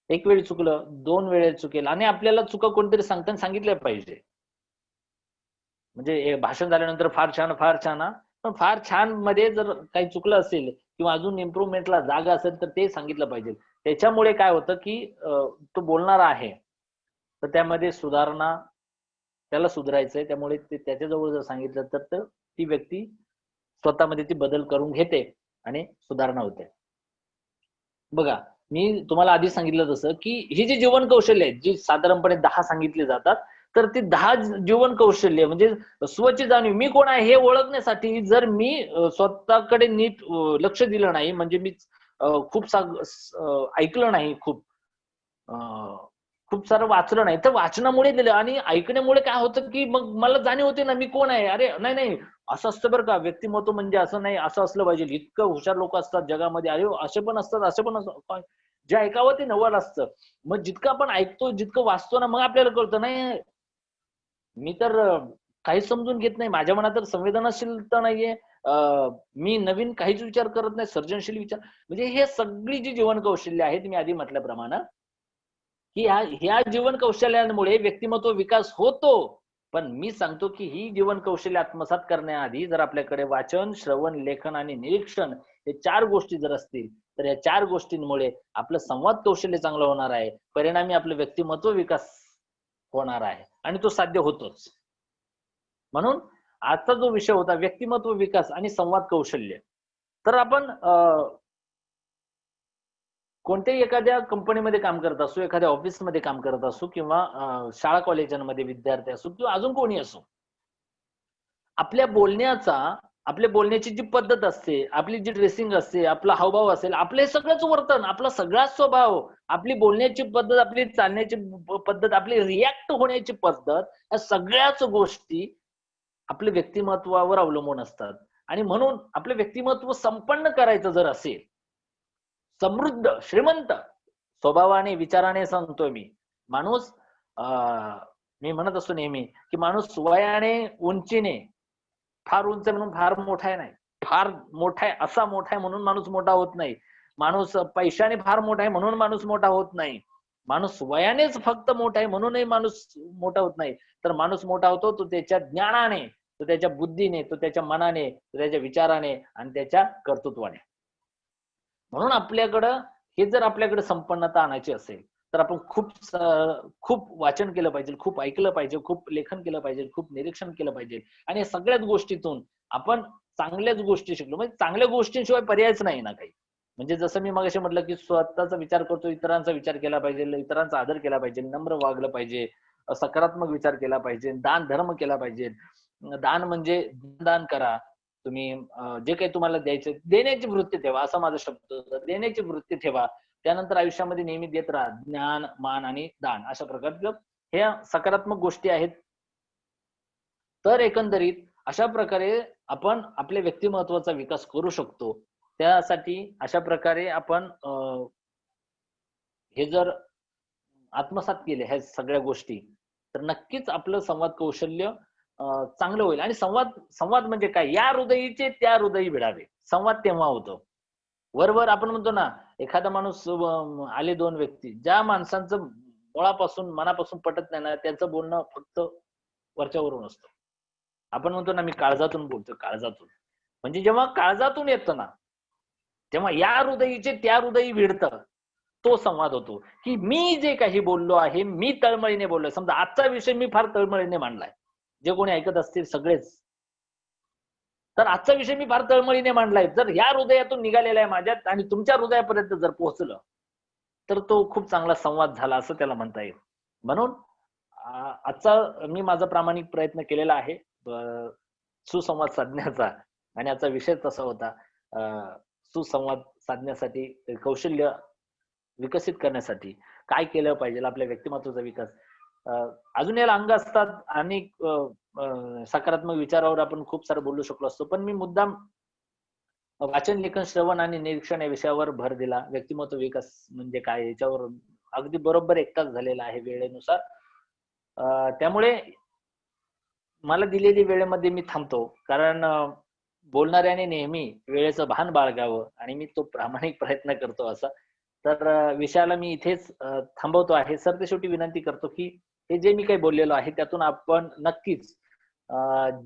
एक वेळी चुकलं, 2 वेळेस चुकेल आणि आपल्याला चुका कोणतरी सांगताना सांगितल्या पाहिजे. म्हणजे हे भाषण झाल्यानंतर फार छान, फार छान हां. पण फार छान मध्ये जर काही चुकलं असेल किंवा अजून इम्प्रूव्हमेंटला जागा असेल, तर ते सांगितलं पाहिजे. त्याच्यामुळे काय होतं, की तो बोलणारा आहे, तर त्यामध्ये सुधारणा, त्याला सुधारायचंय. त्यामुळे ते त्याच्याजवळ जर सांगितलं, तर ती व्यक्ती स्वतःमध्ये ती बदल करून घेते आणि सुधारणा होते. बघा, मी तुम्हाला आधी सांगितलं तसं, की ही जी जीवन कौशल्य आहेत, जी साधारणपणे 10 सांगितली जातात, तर ती 10 जीवन कौशल्य म्हणजे स्वची जाणीव, मी कोण आहे हे ओळखण्यासाठी जर मी स्वतःकडे नीट लक्ष दिलं नाही, म्हणजे मी खूप ऐकलं नाही खूप, अ, खूप सारं वाचलं नाही, तर वाचनामुळे दिलं आणि ऐकण्यामुळे काय होतं, की मग मला जाणीव होते ना, मी कोण आहे? अरे नाही, नाही, असं असतं बरं का, व्यक्तिमत्व म्हणजे असं नाही, असं असलं पाहिजे. इतकं हुशार लोकं असतात जगामध्ये. अरे असे पण असतात, असे पण असतात. काय जे ऐकावं ते नवल असतं. मग जितकं आपण ऐकतो, जितकं वाचतो ना, मग आपल्याला कळतं, नाही मी तर काहीच समजून घेत नाही. माझ्या मनात तर संवेदनशीलता नाहीये. अ, मी नवीन काहीच विचार करत नाही, सर्जनशील विचार. म्हणजे हे सगळी जी जीवन कौशल्य आहेत, मी आधी म्हटल्याप्रमाणे, की ह्या जीवन कौशल्यांमुळे व्यक्तिमत्व विकास होतो. पण मी सांगतो, की ही जीवन कौशल्य आत्मसात करण्याआधी जर आपल्याकडे वाचन, श्रवण, लेखन आणि निरीक्षण हे 4 गोष्टी जर असतील, तर या 4 गोष्टींमुळे आपलं संवाद कौशल्य चांगलं होणार आहे. परिणामी आपलं व्यक्तिमत्व विकास होणार आहे आणि तो साध्य होतोच. म्हणून आजचा जो विषय होता व्यक्तिमत्व विकास आणि संवाद कौशल्य. तर आपण कोणत्याही एखाद्या कंपनीमध्ये काम करत असो, एखाद्या ऑफिसमध्ये काम करत असो किंवा शाळा कॉलेजांमध्ये विद्यार्थी असो किंवा अजून कोणी असो. आपल्या बोलण्याचा, आपल्या बोलण्याची जी पद्धत असते, आपली जी ड्रेसिंग असते, आपला हावभाव असेल, आपलं हे सगळंच वर्तन, आपला सगळाच स्वभाव, आपली बोलण्याची पद्धत, आपली चालण्याची पद्धत, आपली रिएक्ट होण्याची पद्धत, या सगळ्याच गोष्टी आपल्या व्यक्तिमत्त्वावर अवलंबून असतात. आणि म्हणून आपलं व्यक्तिमत्व संपन्न करायचं जर असेल, समृद्ध, श्रीमंत स्वभावाने, विचाराने सांगतोय मी. माणूस अ, मी म्हणत असतो नेहमी, की माणूस वयाने, उंचीने फार उंच आहे म्हणून फार मोठा आहे नाही. फार मोठा आहे, असा मोठा आहे म्हणून माणूस मोठा होत नाही. माणूस पैशाने फार मोठा आहे म्हणून माणूस मोठा होत नाही. माणूस वयानेच फक्त मोठा आहे म्हणूनही माणूस मोठा होत नाही. तर माणूस मोठा होतो तो त्याच्या ज्ञानाने, तो त्याच्या बुद्धीने, तो त्याच्या मनाने, तो त्याच्या विचाराने आणि त्याच्या कर्तृत्वाने. म्हणून आपल्याकडं हे जर आपल्याकडे संपन्नता आणायची असेल, तर आपण खूप वाचन केलं पाहिजे, खूप ऐकलं पाहिजे, खूप लेखन केलं पाहिजे, खूप निरीक्षण केलं पाहिजे आणि या सगळ्याच गोष्टीतून आपण चांगल्याच गोष्टी शिकलो. म्हणजे चांगल्या गोष्टींशिवाय पर्यायच नाही ना काही. म्हणजे जसं मी मगाशी म्हटलं, की स्वतःचा विचार करतो, इतरांचा विचार केला पाहिजे, इतरांचा आदर केला पाहिजे, नम्र वागलं पाहिजे, सकारात्मक विचार केला पाहिजे, दान धर्म केला पाहिजे. दान म्हणजे दान करा. तुम्ही जे काही तुम्हाला द्यायचं देण्याची वृत्ती ठेवा, असा माझा शब्द होता. देण्याची वृत्ती ठेवा. त्यानंतर आयुष्यामध्ये नेहमी देत राहा. ज्ञान, मान आणि दान अशा प्रकारचं ह्या सकारात्मक गोष्टी आहेत. तर एकंदरीत अशा प्रकारे आपण आपल्या व्यक्तिमत्त्वाचा विकास करू शकतो. त्यासाठी अशा प्रकारे आपण हे जर आत्मसात केले ह्या सगळ्या गोष्टी, तर नक्कीच आपलं संवाद कौशल्य चांगलं होईल आणि संवाद संवाद म्हणजे काय? या हृदयीचे त्या हृदयी भिडावे. संवाद तेव्हा होतो. वर आपण म्हणतो ना, एखादा माणूस आले 2 व्यक्ती, ज्या माणसांचं मुळापासून, मनापासून पटत नाही ना, त्यांचं बोलणं फक्त वरच्यावरून असतं. आपण म्हणतो ना, मी काळजातून बोलतोय, काळजातून. म्हणजे जेव्हा काळजातून येतं ना, तेव्हा या हृदयीचे त्या हृदयी भिडतं. तो संवाद होतो, की मी जे काही बोललो आहे, मी तळमळीने बोललोय. समजा आजचा विषय मी फार तळमळीने मांडलाय. जे कोणी ऐकत असतील सगळेच. तर आजचा विषय मी फार तळमळीने मांडलाय. जर ह्या हृदयातून निघालेला आहे माझ्यात आणि तुमच्या हृदयापर्यंत जर पोहोचलं, तर तो खूप चांगला संवाद झाला असं त्याला म्हणता येईल. म्हणून आजचा मी माझा प्रामाणिक प्रयत्न केलेला आहे सुसंवाद साधण्याचा आणि आजचा विषय तसा होता. अ, सुसंवाद साधण्यासाठी कौशल्य विकसित करण्यासाठी काय केलं पाहिजे आपल्या व्यक्तिमत्त्वाचा विकास. अ, अजून याला अंग असतात आणि सकारात्मक विचारावर आपण खूप सारं बोलू शकलो असतो. पण मी मुद्दाम वाचन, लेखन, श्रवण आणि निरीक्षण या विषयावर भर दिला. व्यक्तिमत्व विकास म्हणजे काय याच्यावर अगदी बरोबर 1 तास झालेला आहे वेळेनुसार. त्यामुळे मला दिलेली वेळेमध्ये मी थांबतो. कारण बोलणाऱ्याने नेहमी वेळेचं भान बाळगावं आणि मी तो प्रामाणिक प्रयत्न करतो असा. तर विषयाला मी इथेच थांबवतो आहे. सरतेशेवटी विनंती करतो, की हे जे मी काही बोललेलो आहे त्यातून आपण नक्कीच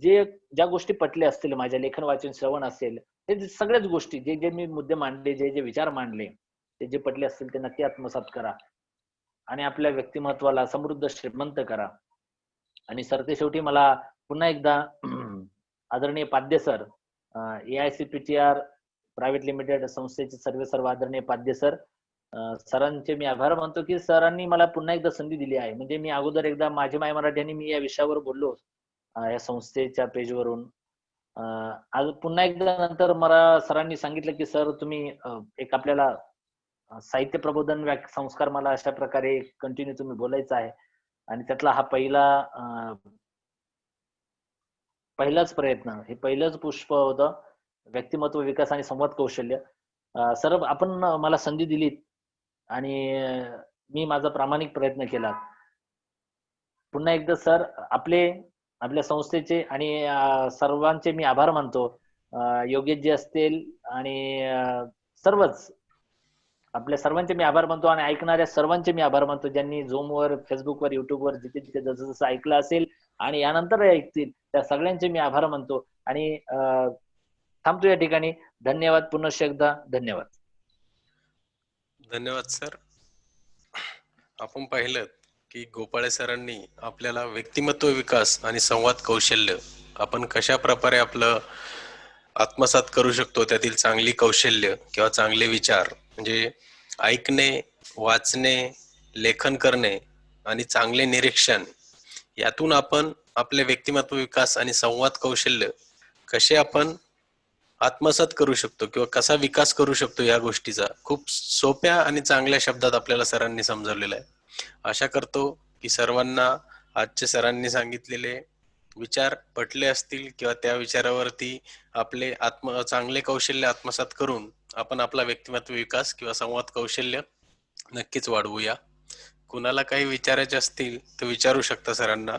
ज्या गोष्टी पटल्या असतील माझ्या लेखन, वाचन, श्रवण असेल, हे सगळ्याच गोष्टी जे मी मुद्दे मांडले, जे विचार मांडले, ते जे पटले असतील ते नक्की आत्मसात करा आणि आपल्या व्यक्तिमत्त्वाला समृद्ध, श्रीमंत करा. आणि सरतेशेवटी मला पुन्हा एकदा आदरणीय पाध्ये सर, ए-आय-सी-पी-टी-आर प्रायव्हेट लिमिटेड संस्थेचे सर्व आदरणीय पाध्ये सर, सरांचे मी आभार मानतो, की सरांनी मला पुन्हा एकदा संधी दिली आहे. म्हणजे मी अगोदर एकदा माझी माय मराठी आणि मी या विषयावर बोललो या संस्थेच्या पेजवरून. आज पुन्हा एकदा नंतर मला सरांनी सांगितलं, की "सर तुम्ही एक आपल्याला साहित्य प्रबोधन संस्कार मला अशा प्रकारे कंटिन्यू तुम्ही बोलायचं आहे." आणि त्यातला हा पहिलाच प्रयत्न, हे पहिलंच पुष्प होतं. व्यक्तिमत्व विकास आणि संवाद कौशल्य. सर आपण मला संधी दिलीत आणि मी माझा प्रामाणिक प्रयत्न केला. पुन्हा एकदा सर आपल्या संस्थेचे आणि सर्वांचे मी आभार मानतो. योगेशजी असतील आणि सर्वच आपल्या सर्वांचे मी आभार मानतो आणि ऐकणाऱ्या सर्वांचे मी आभार मानतो, ज्यांनी Zoomवर, Facebookवर, YouTubeवर जिथे-जिथे जसं-जसं ऐकलं असेल आणि यानंतर ऐकतील, त्या सगळ्यांचे मी आभार मानतो आणि थांबतो या ठिकाणी. धन्यवाद. पुनश्च एकदा धन्यवाद. धन्यवाद सर. आपण पाहिलं की गोपाळे सरांनी आपल्याला व्यक्तिमत्व विकास आणि संवाद कौशल्य आपण कशा प्रकारे आपलं आत्मसात करू शकतो, त्यातील चांगली कौशल्य किंवा चांगले विचार म्हणजे ऐकणे, वाचणे, लेखन करणे आणि चांगले निरीक्षण यातून आपण आपले व्यक्तिमत्व विकास आणि संवाद कौशल्य कसे आपण आत्मसात करू शकतो किंवा कसा विकास करू शकतो या गोष्टीचा खूप सोप्या आणि चांगल्या शब्दात आपल्याला सरांनी समजावलेलं आहे. आशा करतो की सर्वांना आजचे सरांनी सांगितलेले विचार पटले असतील किंवा त्या विचारावरती आपले चांगले कौशल्य आत्मसात करून आपण आपला व्यक्तिमत्व विकास किंवा संवाद कौशल्य नक्कीच वाढवूया. कुणाला काही विचारायचे असतील तर विचारू शकता सरांना.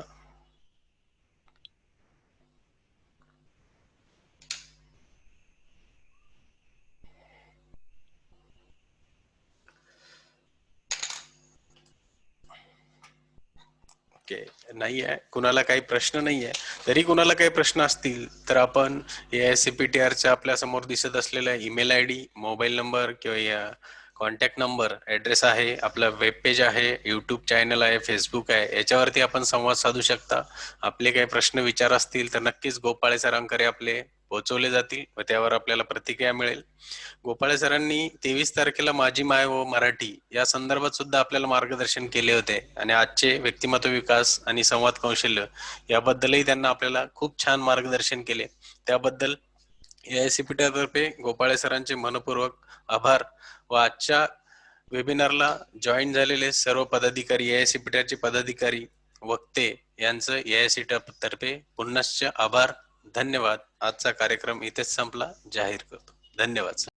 ओके, नाही आहे कुणाला काही प्रश्न नाही आहे. तरी कुणाला काही प्रश्न असतील तर आपण AICPTRच्या आपल्या समोर दिसत असलेल्या ईमेल ID, मोबाईल नंबर किंवा या कॉन्टॅक्ट नंबर, ॲड्रेस आहे, आपला वेब पेज आहे, यूट्यूब चॅनल आहे, फेसबुक आहे, याच्यावरती आपण संवाद साधू शकता. आपले काही प्रश्न विचार असतील तर नक्कीच गोपाळे सरांकडे आपले पोहोचवले जातील व त्यावर आपल्याला प्रतिक्रिया मिळेल. गोपाळे सरांनी 23 तारखेला माझी माय व मराठी या संदर्भात सुद्धा आपल्याला मार्गदर्शन केले होते आणि आजचे व्यक्तिमत्व विकास आणि संवाद कौशल्य याबद्दलही त्यांना आपल्याला खूप छान मार्गदर्शन केले. त्याबद्दल AICPT तर्फे गोपाळे सरांचे मनपूर्वक आभार व आजच्या वेबिनारला जॉईन झालेले सर्व पदाधिकारी, AICPT पदाधिकारी, वक्ते यांचं AICTE तर्फे पुनश्च आभार. धन्यवाद. आजचा कार्यक्रम इथेच संपला जाहीर करतो. धन्यवाद.